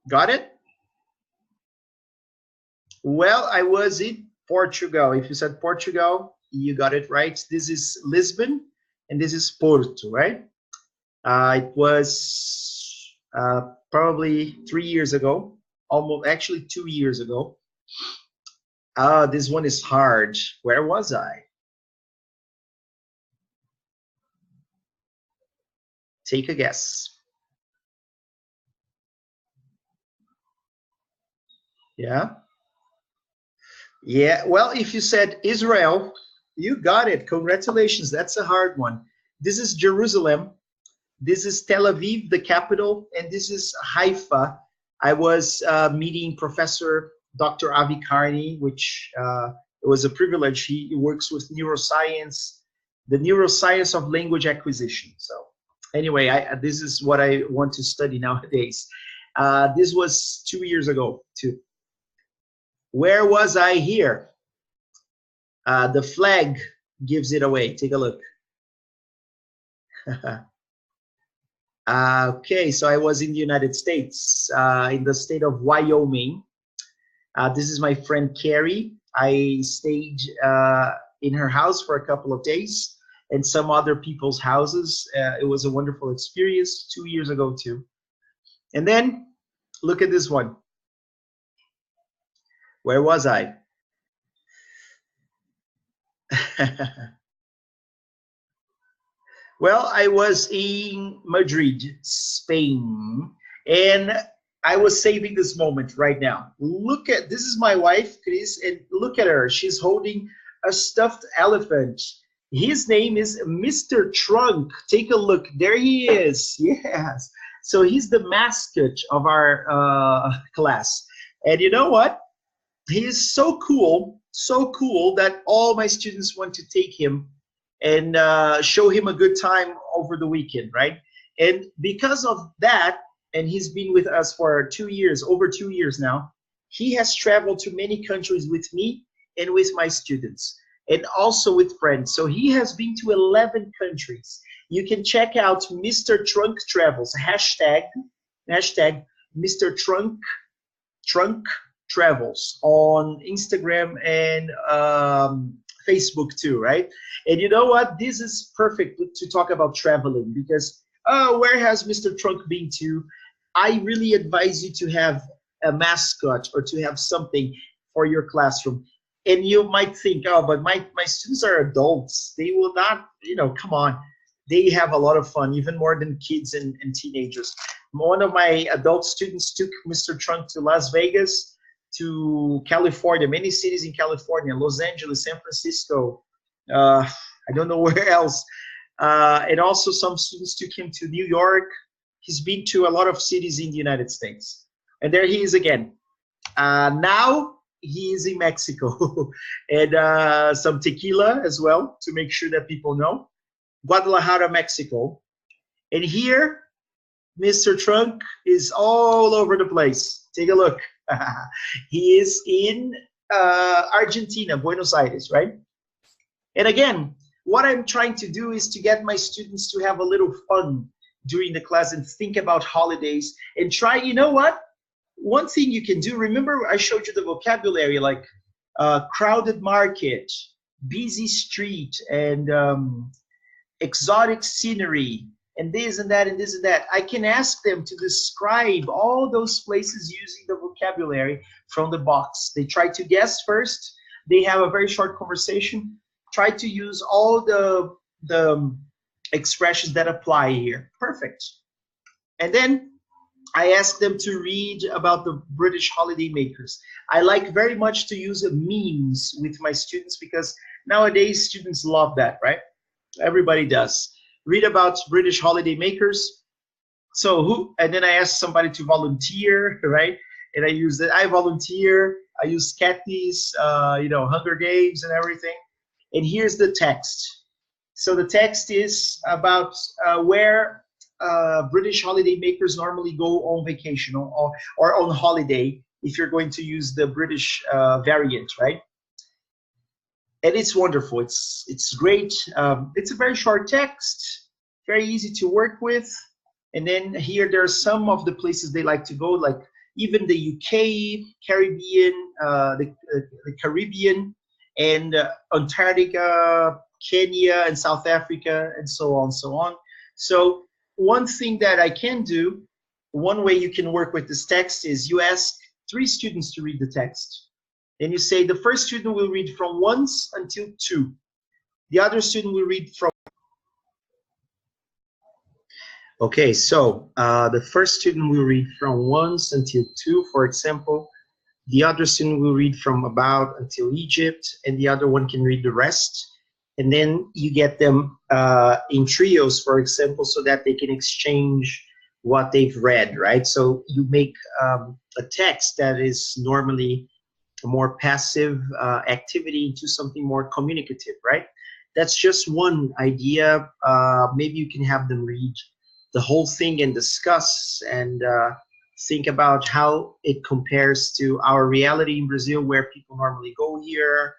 Got it? Well, I was in Portugal. If you said Portugal, you got it right. This is Lisbon, and this is Porto, right? It was probably 3 years ago, almost actually 2 years ago. This one is hard. Where was I? Take a guess. Yeah. Yeah. Well, if you said Israel, you got it. Congratulations. That's a hard one. This is Jerusalem. This is Tel Aviv, the capital, and this is Haifa. I was meeting Professor Dr. Avi Karni, which it was a privilege. He works with neuroscience, the neuroscience of language acquisition. So anyway, this is what I want to study nowadays. This was 2 years ago, too. Where was I here? The flag gives it away. Take a look. Okay, so I was in the United States, in the state of Wyoming. This is my friend Carrie. I stayed in her house for a couple of days and some other people's houses. It was a wonderful experience 2 years ago too. And then look at this one. Where was I? Well, I was in Madrid, Spain, and I was saving this moment right now. Look at, this is my wife, Chris, and look at her. She's holding a stuffed elephant. His name is Mr. Trunk. Take a look. There he is. Yes. So he's the mascot of our class. And you know what? He is so cool that all my students want to take him and show him a good time over the weekend, right? And because of that, and he's been with us for 2 years, over 2 years now, he has traveled to many countries with me and with my students, and also with friends. So he has been to 11 countries. You can check out Mr. Trunk Travels, hashtag Mr. Trunk Travels on Instagram and Facebook too, right? And you know what? This is perfect to talk about traveling because, oh, where has Mr. Trunk been to? I really advise you to have a mascot or to have something for your classroom. And you might think, oh, but my students are adults. They will not, come on. They have a lot of fun, even more than kids and teenagers. One of my adult students took Mr. Trunk to Las Vegas, to California, many cities in California, Los Angeles, San Francisco, I don't know where else. And also some students took him to New York. He's been to a lot of cities in the United States. And there he is again. Now he is in Mexico. And some tequila as well, to make sure that people know. Guadalajara, Mexico. And here, Mr. Trunk is all over the place. Take a look. He is in Argentina, Buenos Aires, right? And again, what I'm trying to do is to get my students to have a little fun during the class and think about holidays and try, you know what? One thing you can do, remember I showed you the vocabulary like crowded market, busy street, and exotic scenery, and this and that and this and that. I can ask them to describe all those places using the vocabulary from the box. They try to guess first. They have a very short conversation. Try to use all the expressions that apply here. Perfect. And then I ask them to read about the British holiday makers. I like very much to use memes with my students because nowadays students love that, right? Everybody does. Read about British holiday makers. So who, and then I ask somebody to volunteer, right? And I use that, I volunteer, I use Kathy's, Hunger Games and everything. And here's the text. So the text is about where British holiday makers normally go on vacation or on holiday if you're going to use the British variant, right? And it's wonderful. It's great. It's a very short text, very easy to work with. And then here there are some of the places they like to go, like even the UK, Caribbean, the Caribbean, and Antarctica, Kenya, and South Africa, and so on, so on. So one thing that I can do, one way you can work with this text is you ask 3 students to read the text. And you say the first student will read from 1 until 2. The other student will read from Okay, so the first student will read from once until two, for example. The other student will read from about until Egypt, and the other one can read the rest. And then you get them in trios, for example, so that they can exchange what they've read, right? So you make a text that is normally a more passive activity into something more communicative, right? That's just one idea. Maybe you can have them read the whole thing and discuss and think about how it compares to our reality in Brazil, where people normally go here.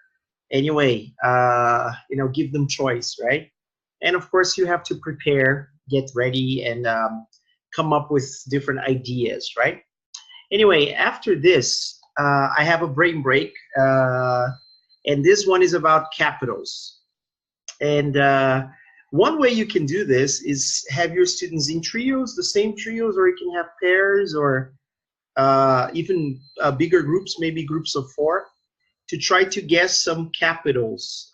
Anyway, give them choice, right? And of course, you have to prepare, get ready, and come up with different ideas, right? Anyway, after this, I have a brain break, and this one is about capitals. And one way you can do this is have your students in trios, the same trios, or you can have pairs or even bigger groups, maybe groups of four, to try to guess some capitals.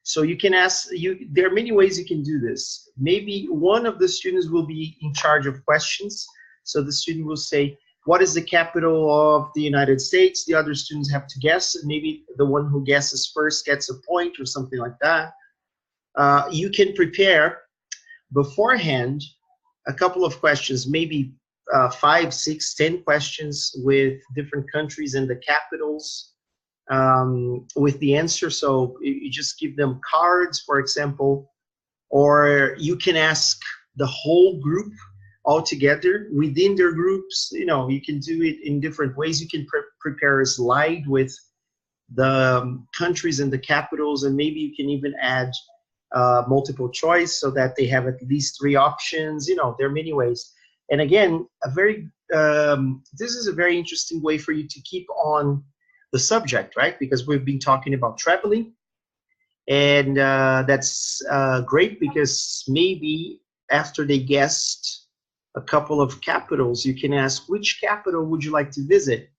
So you can ask, there are many ways you can do this. Maybe one of the students will be in charge of questions. So the student will say, what is the capital of the United States? The other students have to guess. Maybe the one who guesses first gets a point or something like that. You can prepare beforehand a couple of questions, maybe 5, 6, 10 questions with different countries and the capitals with the answer. So you just give them cards, for example, or you can ask the whole group all together within their groups. You can do it in different ways. You can prepare a slide with the countries and the capitals, and maybe you can even add multiple choice so that they have at least 3 options. There are many ways. And again, this is a very interesting way for you to keep on the subject, right? Because we've been talking about traveling, and that's great, because maybe after they guessed a couple of capitals, you can ask, which capital would you like to visit?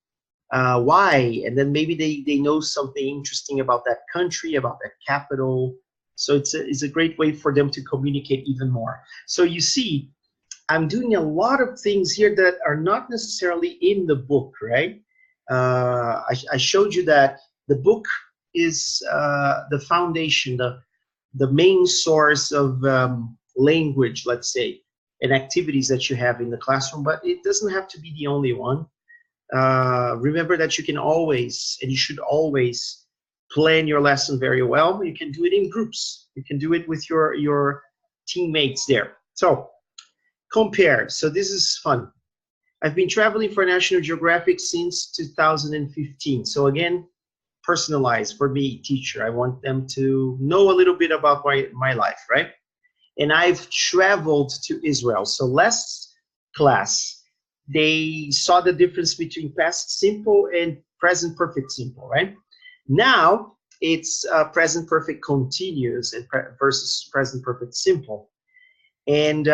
Why? And then maybe they know something interesting about that country, about that capital. So it's a great way for them to communicate even more. So you see, I'm doing a lot of things here that are not necessarily in the book, right? I showed you that the book is the foundation, the main source of language, let's say, and activities that you have in the classroom, but it doesn't have to be the only one. Remember that you can always, and you should always, plan your lesson very well. You can do it in groups. You can do it with your teammates there. So compare. So this is fun. I've been traveling for National Geographic since 2015. So again, personalized for me, teacher. I want them to know a little bit about my life, right? And I've traveled to Israel. So last class, they saw the difference between past simple and present perfect simple, right? Now it's present perfect continuous versus present perfect simple. And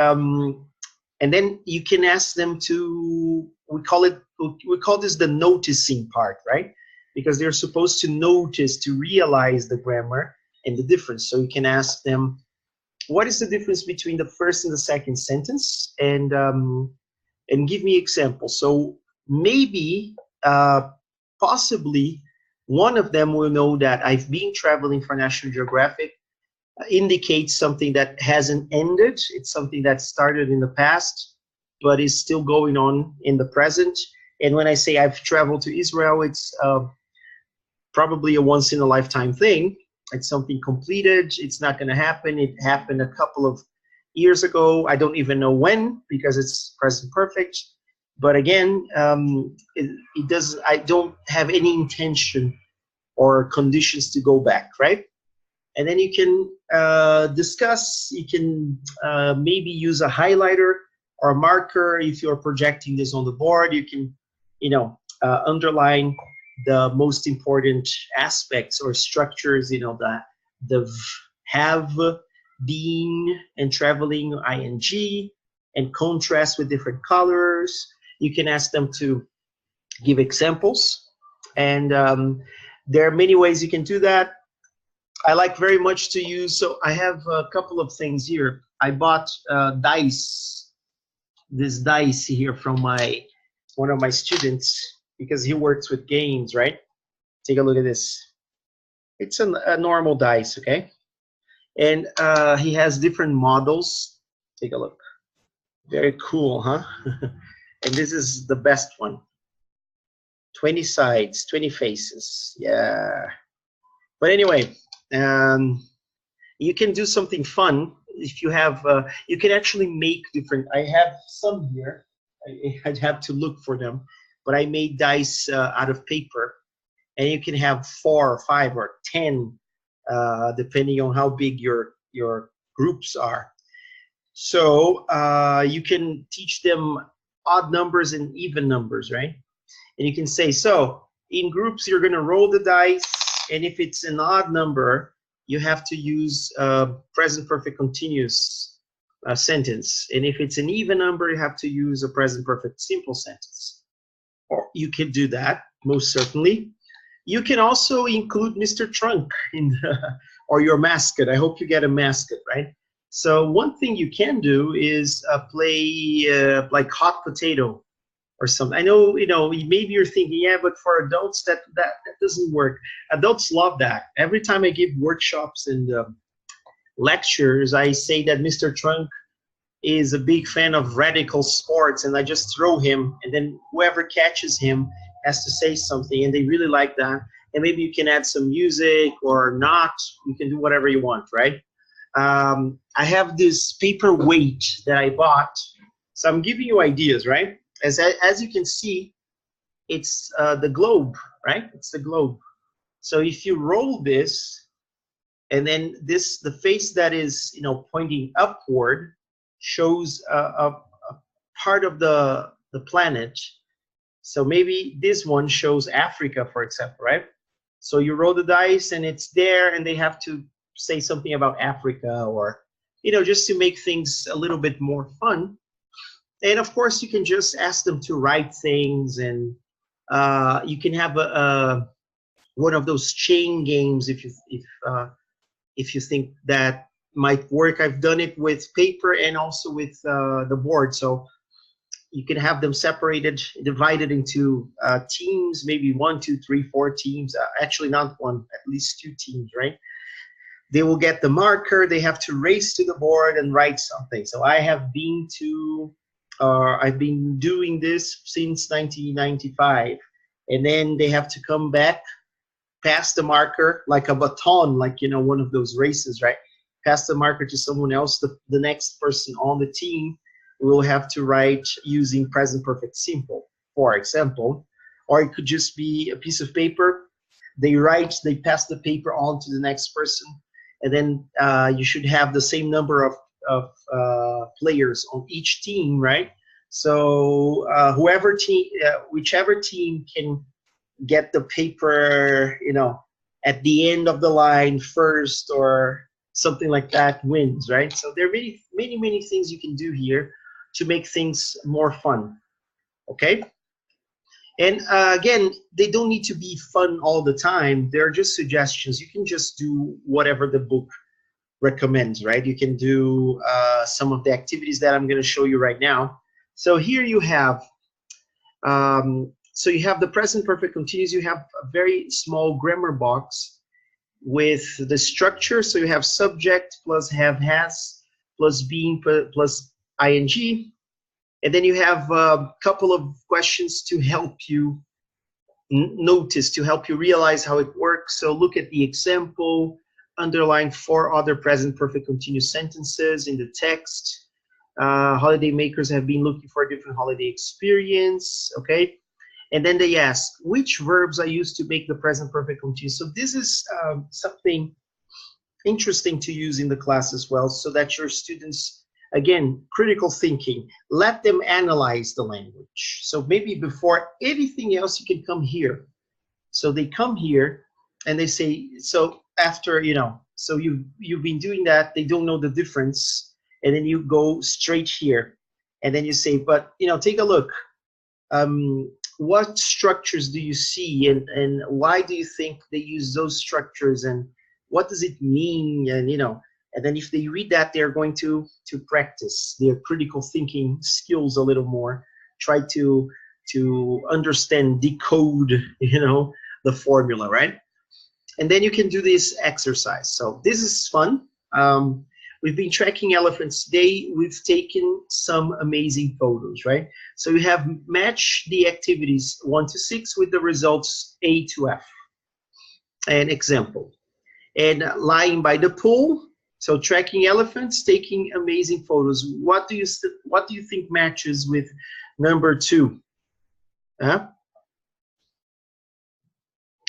then you can ask them to, we call this the noticing part, right? Because they're supposed to notice, to realize the grammar and the difference. So you can ask them, what is the difference between the first and the second sentence? And give me examples. So maybe, possibly, one of them will know that I've been traveling for National Geographic indicates something that hasn't ended. It's something that started in the past, but is still going on in the present. And when I say I've traveled to Israel, it's probably a once-in-a-lifetime thing. It's something completed. It's not going to happen. It happened a couple of years ago. I don't even know when, because it's present perfect. But again, it does. I don't have any intention or conditions to go back, right? And then you can discuss. You can maybe use a highlighter or a marker. If you're projecting this on the board, you can, underline the most important aspects or structures. The have, being, and traveling, ing, and contrast with different colors. You can ask them to give examples, and there are many ways you can do that. I like very much to use, so I have a couple of things here. I bought dice, this dice here from one of my students because he works with games, right? Take a look at this. It's a normal dice, okay? And he has different models. Take a look. Very cool, huh? And this is the best one. 20 sides, 20 faces. Yeah. But anyway, you can do something fun if you have, you can actually make different, I have some here. I'd have to look for them, but I made dice out of paper, and you can have 4 or 5 or 10, depending on how big your groups are. So you can teach them odd numbers and even numbers, right? And you can say, so in groups, you're going to roll the dice, and if it's an odd number, you have to use present perfect continuous sentence. And if it's an even number, you have to use a present perfect simple sentence. Or you can do that, most certainly. You can also include Mr. Trunk in or your mascot. I hope you get a mascot, right? So one thing you can do is play like hot potato or something. I know, maybe you're thinking, yeah, but for adults, that doesn't work. Adults love that. Every time I give workshops and lectures, I say that Mr. Trunk is a big fan of radical sports, and I just throw him, and then whoever catches him has to say something, and they really like that. And maybe you can add some music or not. You can do whatever you want, right? I have this paper weight that I bought, so I'm giving you ideas, right? As you can see, it's the globe, right? It's the globe. So if you roll this, and then the face that is pointing upward shows a part of the planet. So maybe this one shows Africa, for example, right? So you roll the dice, and it's there, and they have to say something about Africa, or just to make things a little bit more fun. And of course, you can just ask them to write things, and you can have one of those chain games if you think that might work. I've done it with paper and also with the board, so you can have them separated, divided into teams, maybe 1, 2, 3, 4 teams. Actually, not one, at least 2 teams, right? They will get the marker. They have to race to the board and write something. So I've been doing this since 1995, and then they have to come back, pass the marker like a baton, like one of those races, right? Pass the marker to someone else. The next person on the team will have to write using present perfect simple, for example. Or it could just be a piece of paper. They pass the paper on to the next person, and then you should have the same number of players on each team, right? So whichever team can get the paper, at the end of the line first or something like that wins, right? So there are many things you can do here to make things more fun, okay? And again, they don't need to be fun all the time. They're just suggestions. You can just do whatever the book recommends, right? You can do some of the activities that I'm going to show you right now. So here you have, you have the present perfect continuous. You have a very small grammar box with the structure. So you have subject plus have has plus being plus ing. And then you have a couple of questions to help you notice, to help you realize how it works. So look at the example, underline 4 other present perfect continuous sentences in the text. Holiday makers have been looking for a different holiday experience, okay? And then they ask, which verbs are used to make the present perfect continuous? So this is something interesting to use in the class as well, so that your students, again, critical thinking, let them analyze the language. So maybe before anything else, you can come here. So they come here and they say, so after, so you've been doing that, they don't know the difference, and then you go straight here, and then you say, but, take a look. What structures do you see, and why do you think they use those structures, and what does it mean? And And then if they read that, they're going to practice their critical thinking skills a little more, try to understand, decode, the formula, right? And then you can do this exercise. So this is fun. We've been tracking elephants today. We've taken some amazing photos, right? So you have matched the activities 1 to 6 with the results A to F. An example. And lying by the pool, so tracking elephants, taking amazing photos. What do you think matches with number 2? Huh?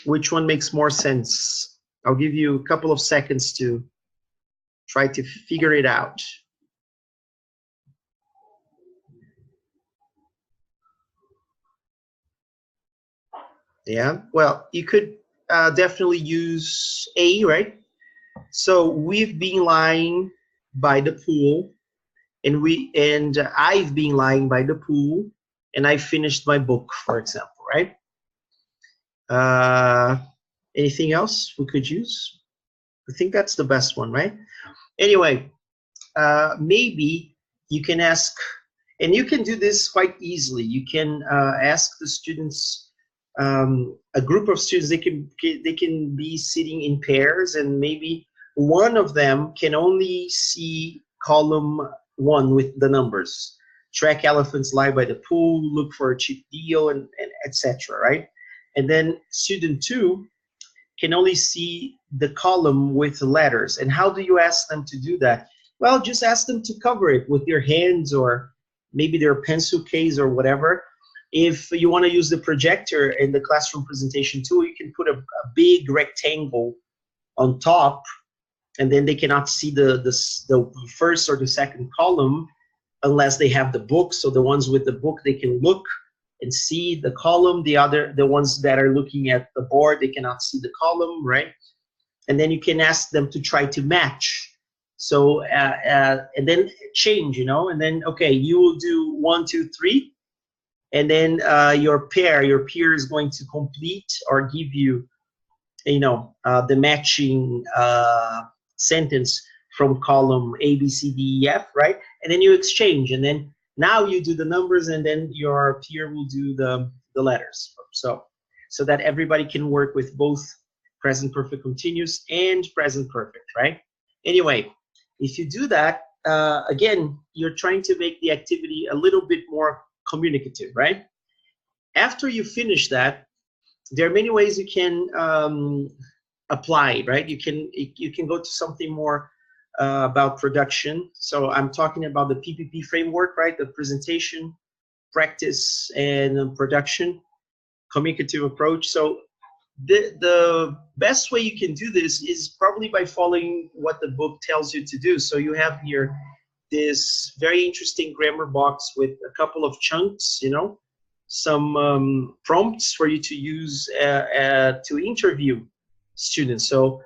Which one makes more sense? I'll give you a couple of seconds to try to figure it out. Yeah, well, you could definitely use A, right? So we've been lying by the pool, and I've been lying by the pool, and I finished my book, for example, right? Anything else we could use? I think that's the best one, right? Anyway, maybe you can ask, and you can do this quite easily. You can ask the students, a group of students. They can be sitting in pairs, and maybe one of them can only see column 1 with the numbers. Track elephants, lie by the pool, look for a cheap deal, and etc. Right? And then student 2 can only see the column with the letters. And how do you ask them to do that? Well, just ask them to cover it with your hands, or maybe their pencil case or whatever. If you want to use the projector in the classroom presentation tool, you can put a big rectangle on top, and then they cannot see the first or the second column unless they have the book. So the ones with the book, they can look and see the column. The ones that are looking at the board, they cannot see the column, right? And then you can ask them to try to match. So and then change, and then okay, you will do 1, 2, 3, and then your peer is going to complete or give you, the matching sentence from column A, B, C, D, E, F, right? And then you exchange, and then now you do the numbers, and then your peer will do the letters. So that everybody can work with both present perfect continuous and present perfect, right? Anyway, if you do that, again, you're trying to make the activity a little bit more communicative, right? After you finish that, there are many ways you can apply, right? You can go to something more about production. So I'm talking about the PPP framework, right? The presentation, practice, and production, communicative approach. So the best way you can do this is probably by following what the book tells you to do. So you have here this very interesting grammar box with a couple of chunks, some prompts for you to use to interview students. So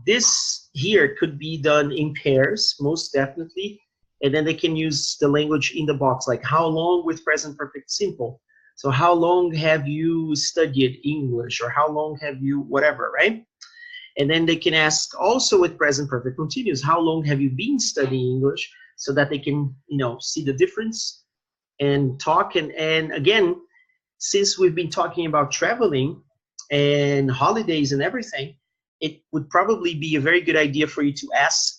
this here could be done in pairs, most definitely, and then they can use the language in the box, like how long with present perfect simple. So how long have you studied English, or how long have you whatever, right? And then they can ask also with present perfect continuous, how long have you been studying English, so that they can, see the difference and talk. And again, since we've been talking about traveling and holidays and everything, it would probably be a very good idea for you to ask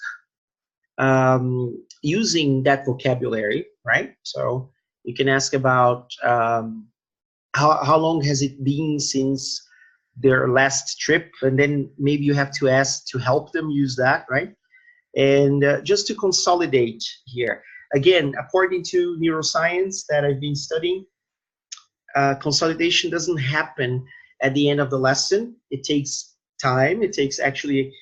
using that vocabulary, right? So you can ask about how long has it been since their last trip, and then maybe you have to ask to help them use that, right? And just to consolidate here, again, according to neuroscience that I've been studying, consolidation doesn't happen at the end of the lesson. It takes time. It takes actually a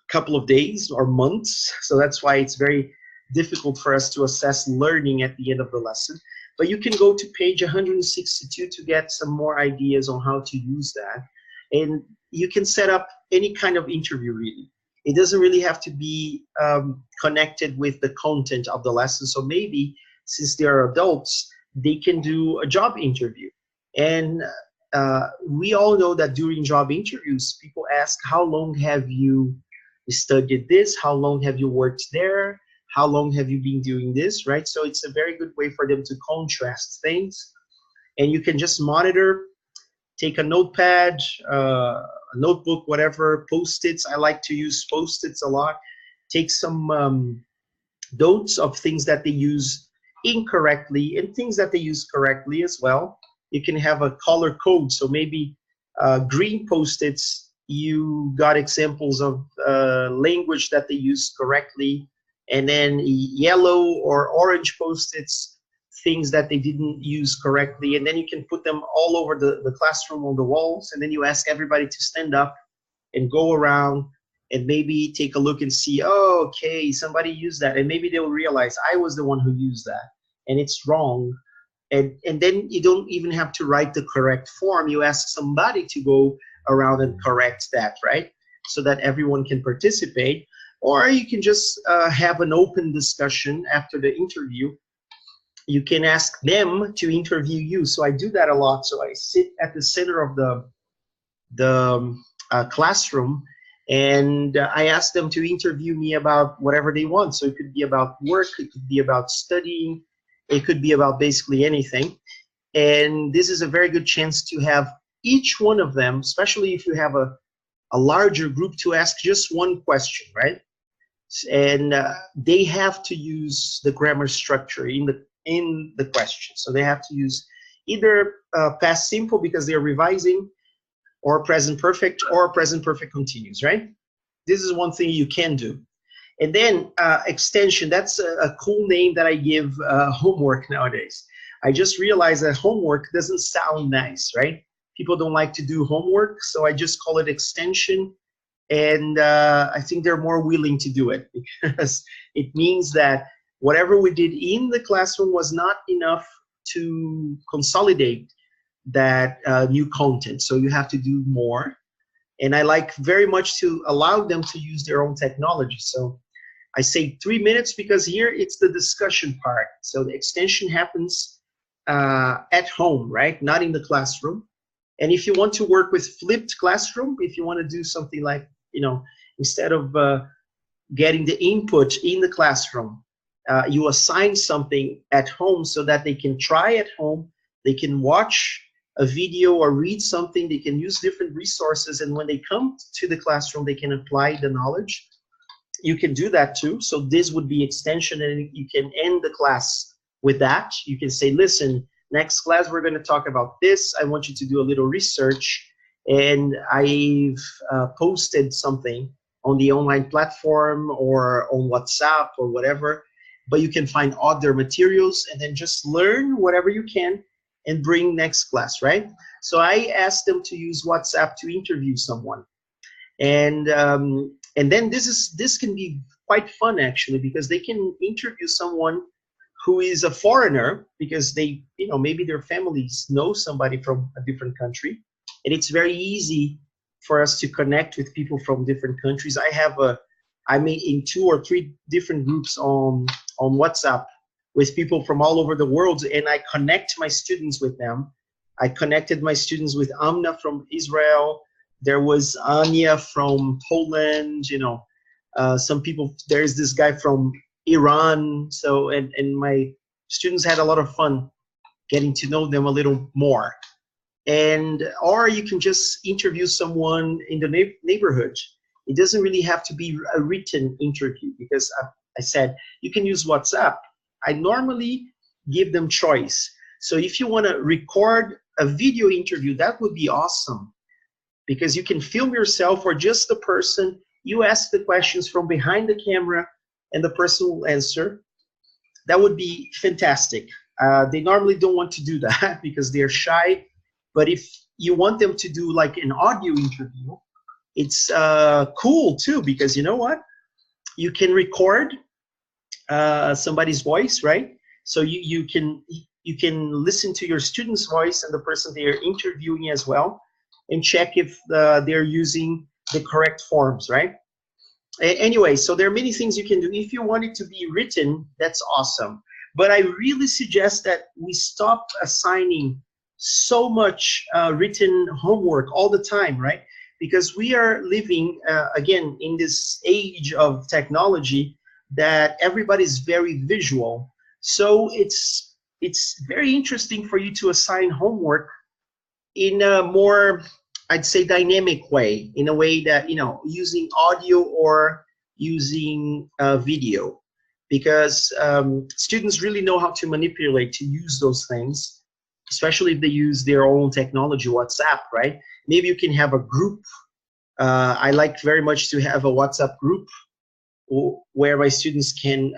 couple of days or months. So that's why it's very difficult for us to assess learning at the end of the lesson. But you can go to page 162 to get some more ideas on how to use that. And you can set up any kind of interview, really. It doesn't really have to be connected with the content of the lesson. So maybe since they are adults, they can do a job interview. And we all know that during job interviews, people ask, how long have you studied this? How long have you worked there? How long have you been doing this, right? So it's a very good way for them to contrast things. And you can just monitor, take a notepad, a notebook, whatever, Post-its. I like to use Post-its a lot. Take some notes of things that they use incorrectly and things that they use correctly as well. You can have a color code. So maybe green Post-its, you got examples of language that they use correctly. And then yellow or orange Post-its, things that they didn't use correctly. And then you can put them all over the classroom on the walls. And then you ask everybody to stand up and go around and maybe take a look and see, oh, okay, somebody used that. And maybe they'll realize I was the one who used that and it's wrong. And then you don't even have to write the correct form. You ask somebody to go around and correct that, right? So that everyone can participate. Or you can just have an open discussion after the interview. You can ask them to interview you. So I do that a lot. So I sit at the center of the classroom, and I ask them to interview me about whatever they want. So it could be about work, it could be about studying, it could be about basically anything. And this is a very good chance to have each one of them, especially if you have a larger group, to ask just one question, right? And they have to use the grammar structure in the question. So they have to use either past simple because they're revising, or present perfect, or present perfect continuous, right? This is one thing you can do. And then extension, that's a cool name that I give homework nowadays. I just realized that homework doesn't sound nice, right? People don't like to do homework, so I just call it extension. And I think they're more willing to do it because it means that whatever we did in the classroom was not enough to consolidate that new content. So you have to do more. And I like very much to allow them to use their own technology. So I say 3 minutes because here it's the discussion part. So the extension happens at home, right? Not in the classroom. And if you want to work with flipped classroom, if you want to do something like, you know, instead of getting the input in the classroom, you assign something at home so that they can try at home, they can watch a video or read something, they can use different resources, and when they come to the classroom, they can apply the knowledge. You can do that too. So this would be extension, and you can end the class with that. You can say, listen, next class we're going to talk about this. I want you to do a little research, and I've posted something on the online platform or on WhatsApp or whatever, but you can find other materials and then just learn whatever you can and bring next class, right? So I asked them to use WhatsApp to interview someone. And then this can be quite fun actually, because they can interview someone who is a foreigner because they, you know, maybe their families know somebody from a different country. And it's very easy for us to connect with people from different countries. I'm in 2 or 3 different groups on WhatsApp with people from all over the world, and I connect my students with them. I connected my students with Amna from Israel. There was Anya from Poland, you know, some people, there's this guy from Iran. So, and my students had a lot of fun getting to know them a little more. And, or you can just interview someone in the neighborhood. It doesn't really have to be a written interview, because I said, you can use WhatsApp. I normally give them choice. So if you want to record a video interview, that would be awesome, because you can film yourself or just the person. You ask the questions from behind the camera and the person will answer. That would be fantastic. They normally don't want to do that because they're shy. But if you want them to do like an audio interview, it's cool too, because you know what? You can record somebody's voice, right? So you can listen to your student's voice and the person they are interviewing as well, and check if they're using the correct forms, right? Anyway, so there are many things you can do. If you want it to be written, that's awesome. But I really suggest that we stop assigning so much written homework all the time, right? because we are living, again, in this age of technology that everybody's very visual. So it's very interesting for you to assign homework in a more, I'd say, dynamic way, in a way that, using audio or using video, because students really know how to manipulate, to use those things, especially if they use their own technology, WhatsApp, right? Maybe you can have a group. I like very much to have a WhatsApp group where my students can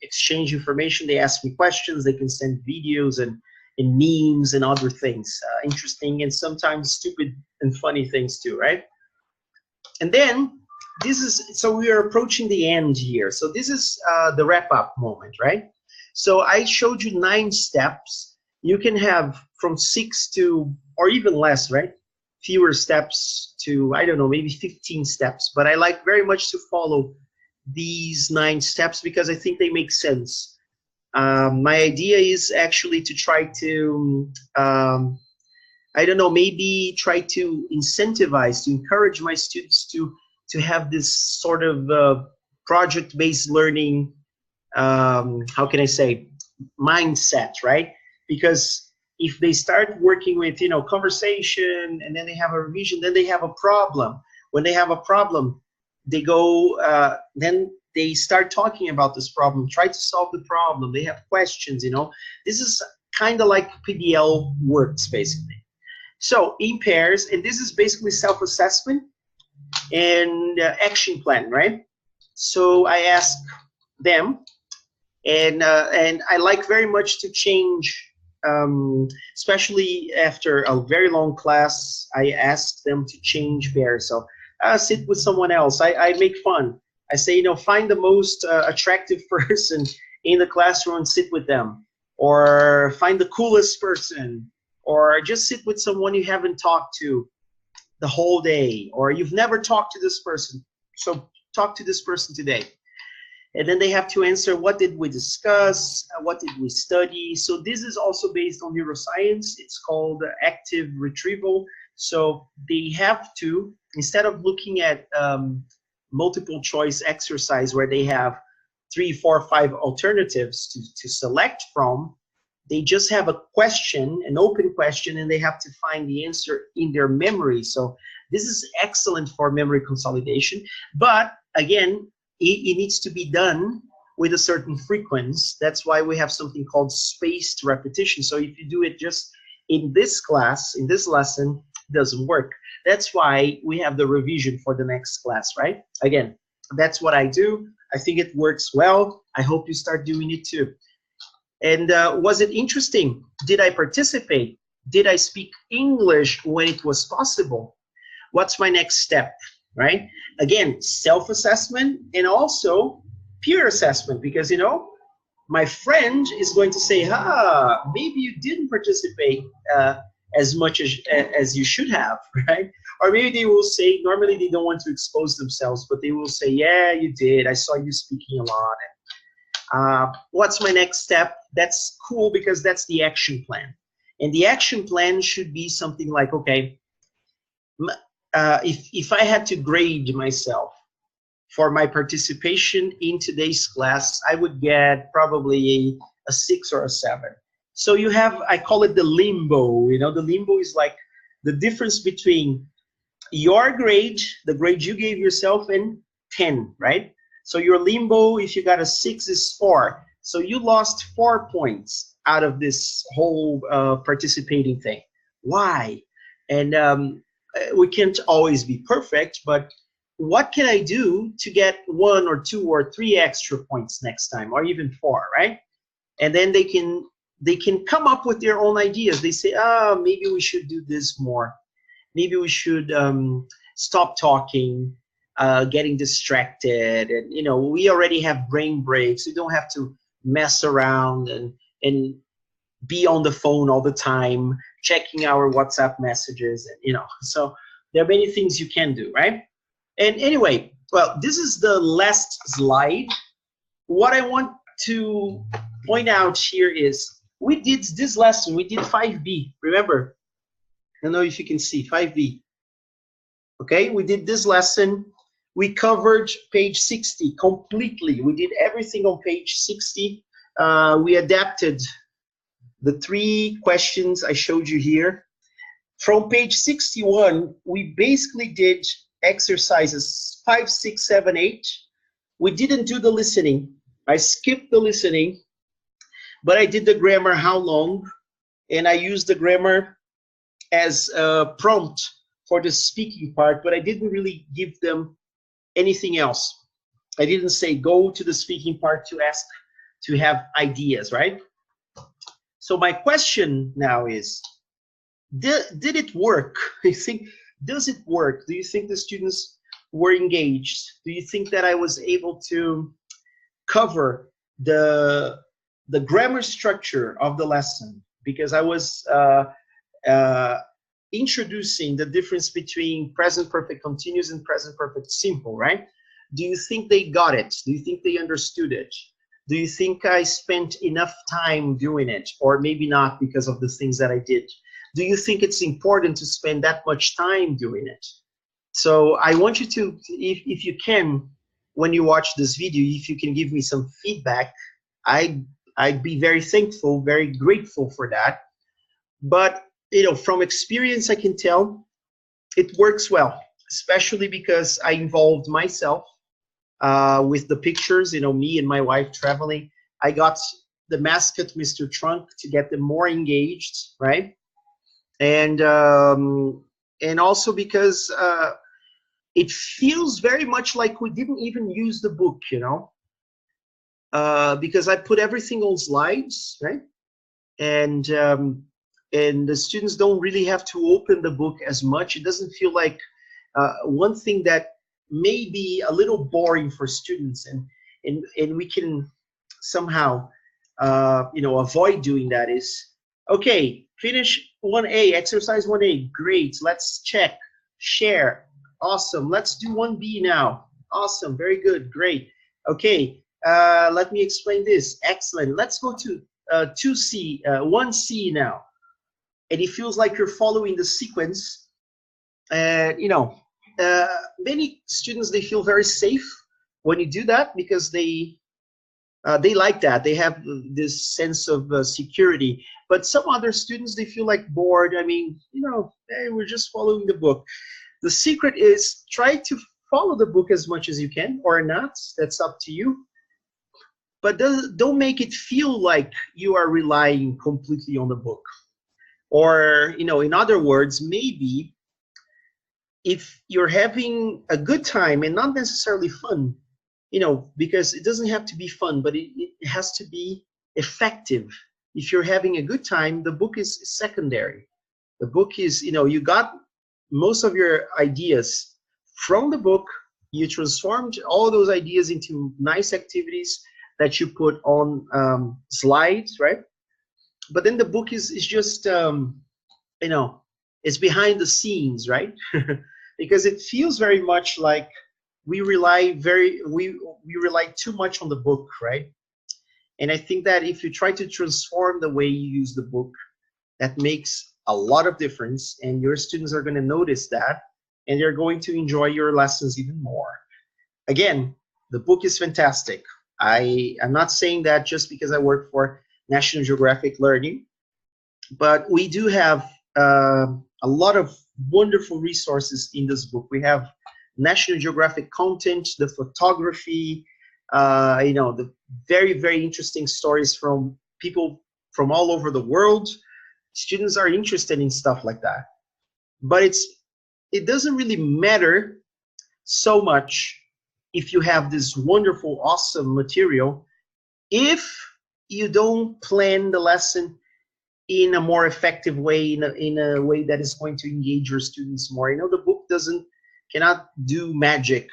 exchange information. They ask me questions. They can send videos and memes and other things, interesting and sometimes stupid and funny things too, right? And then so we are approaching the end here. So this is the wrap-up moment, right? So I showed you 9 steps. You can have from 6 to, or even less, right? Fewer steps to, I don't know, maybe 15 steps. But I like very much to follow these 9 steps because I think they make sense. My idea is actually to try to, I don't know, maybe try to incentivize, to encourage my students to have this sort of project-based learning, how can I say, mindset, right? Because if they start working with, conversation, and then they have a revision, then they have a problem. When they have a problem, they go, then they start talking about this problem, try to solve the problem. They have questions, This is kind of like PBL works, basically. So in pairs, and this is basically self-assessment and action plan, right? So I ask them, and I like very much to change, especially after a very long class, I ask them to change pairs. So sit with someone else. I make fun. I say, find the most attractive person in the classroom and sit with them. Or find the coolest person. Or just sit with someone you haven't talked to the whole day. Or you've never talked to this person. So talk to this person today. And then they have to answer, what did we discuss? What did we study? So this is also based on neuroscience. It's called active retrieval. So they have to, instead of looking at multiple choice exercise where they have 3, 4, 5 alternatives to select from, they just have a question, an open question, and they have to find the answer in their memory. So this is excellent for memory consolidation. But again, it needs to be done with a certain frequency. That's why we have something called spaced repetition. So if you do it just in this class, in this lesson, it doesn't work. That's why we have the revision for the next class, right? Again, that's what I do. I think it works well. I hope you start doing it too. And was it interesting? Did I participate? Did I speak English when it was possible? What's my next step, right? Again, self-assessment and also peer assessment, because, my friend is going to say, maybe you didn't participate as much as you should have, right? Or maybe they will say, normally they don't want to expose themselves, but they will say, yeah, you did. I saw you speaking a lot. What's my next step? That's cool because that's the action plan. And the action plan should be something like, okay, if I had to grade myself for my participation in today's class, I would get probably a 6 or a 7. So you have, I call it the limbo. The limbo is like the difference between your grade, the grade you gave yourself, and 10, right? So your limbo, if you got a 6, is 4. So you lost 4 points out of this whole participating thing. Why? And we can't always be perfect, but what can I do to get 1 or 2 or 3 extra points next time, or even 4, right? And then they can come up with their own ideas. They say, maybe we should do this more. Maybe we should stop talking, getting distracted. And, we already have brain breaks. We don't have to mess around and be on the phone all the time, checking our WhatsApp messages. And, so there are many things you can do, right? And anyway, well, this is the last slide. What I want to point out here is we did this lesson, we did 5B. Remember? I don't know if you can see 5B. Okay, we did this lesson. We covered page 60 completely. We did everything on page 60. We adapted the 3 questions I showed you here. From page 61, we basically did exercises 5, 6, 7, 8. We didn't do the listening. I skipped the listening, but I did the grammar how long, and I used the grammar as a prompt for the speaking part, but I didn't really give them anything else. I didn't say go to the speaking part to ask to have ideas, right? So my question now is, did it work? You think, does it work? Do you think the students were engaged? Do you think that I was able to cover the grammar structure of the lesson? Because I was introducing the difference between present perfect continuous and present perfect simple, right? Do you think they got it? Do you think they understood it? Do you think I spent enough time doing it? Or maybe not because of the things that I did. Do you think it's important to spend that much time doing it? So I want you to, if you can, when you watch this video, if you can give me some feedback, I'd be very thankful, very grateful for that. But you know, from experience, I can tell it works well, especially because I involved myself with the pictures. You know, me and my wife traveling. I got the mascot, Mr. Trunk, to get them more engaged, right? And also because it feels very much like we didn't even use the book, you know, because I put everything on slides, right? And the students don't really have to open the book as much. It doesn't feel like one thing that may be a little boring for students, and we can somehow you know, avoid doing that is, okay, finish 1A, exercise 1A, great, let's check, share, awesome, let's do 1B now, awesome, very good, great, okay, let me explain this, excellent, let's go to 2C, 1C now. And it feels like you're following the sequence. You know, many students, they feel very safe when you do that because they like that. They have this sense of security. But some other students, they feel like bored. I mean, you know, hey, we're just following the book. The secret is try to follow the book as much as you can, or not. That's up to you. But don't make it feel like you are relying completely on the book. Or, you know, in other words, maybe if you're having a good time and not necessarily fun, you know, because it doesn't have to be fun, but it has to be effective. If you're having a good time, the book is secondary. The book is, you know, you got most of your ideas from the book, you transformed all those ideas into nice activities that you put on slides, right? But then the book is just, you know, it's behind the scenes, right? Because it feels very much like we rely too much on the book, right? And I think that if you try to transform the way you use the book, that makes a lot of difference, and your students are going to notice that, and they're going to enjoy your lessons even more. Again, the book is fantastic. I'm not saying that just because I work for National Geographic Learning, but we do have a lot of wonderful resources in this book. We have National Geographic content, the photography, you know, the very, very interesting stories from people from all over the world. Students are interested in stuff like that. But it doesn't really matter so much if you have this wonderful, awesome material, if you don't plan the lesson in a more effective way, in a way that is going to engage your students more. You know, the book cannot do magic.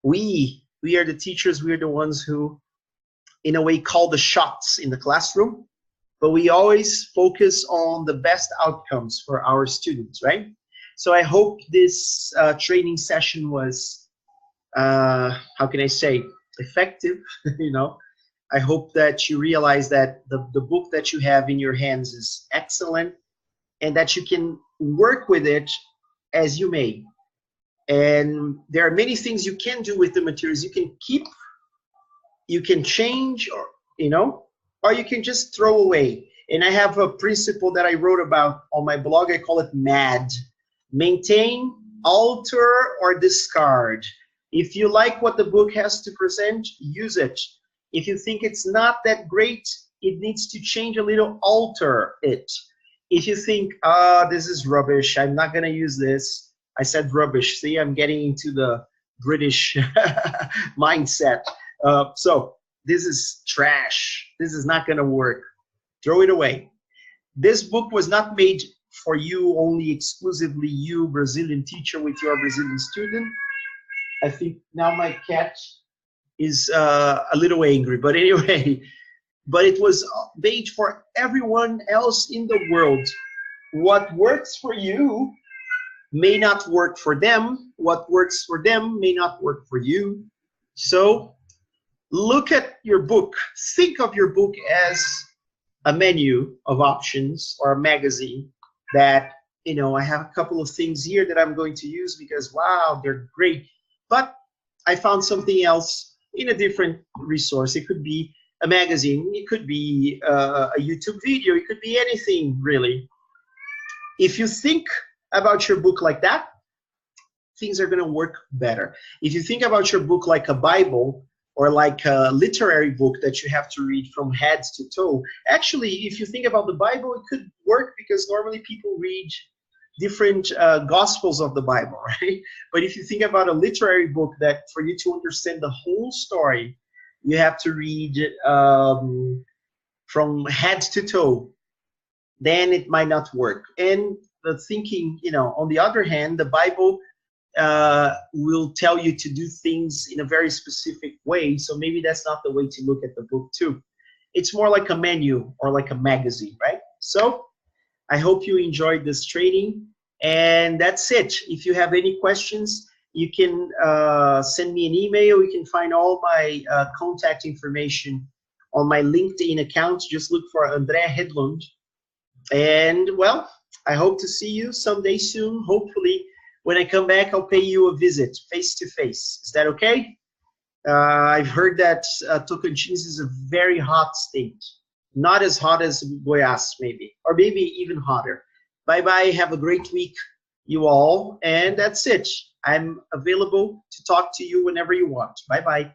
We are the teachers, we are the ones who, in a way, call the shots in the classroom, but we always focus on the best outcomes for our students, right? So I hope this training session was, how can I say, effective, you know. I hope that you realize that the book that you have in your hands is excellent, and that you can work with it as you may. And there are many things you can do with the materials. You can keep, you can change, or or you can just throw away. And I have a principle that I wrote about on my blog. I call it MAD: maintain, alter, or discard. If you like what the book has to present, use it. If you think it's not that great, it needs to change a little, alter it. If you think, this is rubbish, I'm not going to use this. I said rubbish. See, I'm getting into the British mindset. So this is trash. This is not going to work. Throw it away. This book was not made for you, only exclusively you, Brazilian teacher with your Brazilian student. I think now my cat is a little angry, but anyway, but it was made for everyone else in the world. What works for you may not work for them. What works for them may not work for you. So look at your book. Think of your book as a menu of options or a magazine that, I have a couple of things here that I'm going to use because, wow, they're great. But I found something else in a different resource. It could be a magazine. It could be a YouTube video. It could be anything, really. If you think about your book like that, things are going to work better. If you think about your book like a Bible or like a literary book that you have to read from head to toe, actually, if you think about the Bible, it could work because normally people read different gospels of the Bible, right? But if you think about a literary book that for you to understand the whole story, you have to read from head to toe, then it might not work. And the thinking, on the other hand, the Bible will tell you to do things in a very specific way. So maybe that's not the way to look at the book too. It's more like a menu or like a magazine, right? So I hope you enjoyed this training. And that's it. If you have any questions, you can send me an email. You can find all my contact information on my LinkedIn account. Just look for André Hedlund. And, well, I hope to see you someday soon. Hopefully, when I come back, I'll pay you a visit face-to-face. Is that okay? I've heard that Tocantins is a very hot state. Not as hot as Goiás, maybe. Or maybe even hotter. Bye-bye. Have a great week, you all. And that's it. I'm available to talk to you whenever you want. Bye-bye.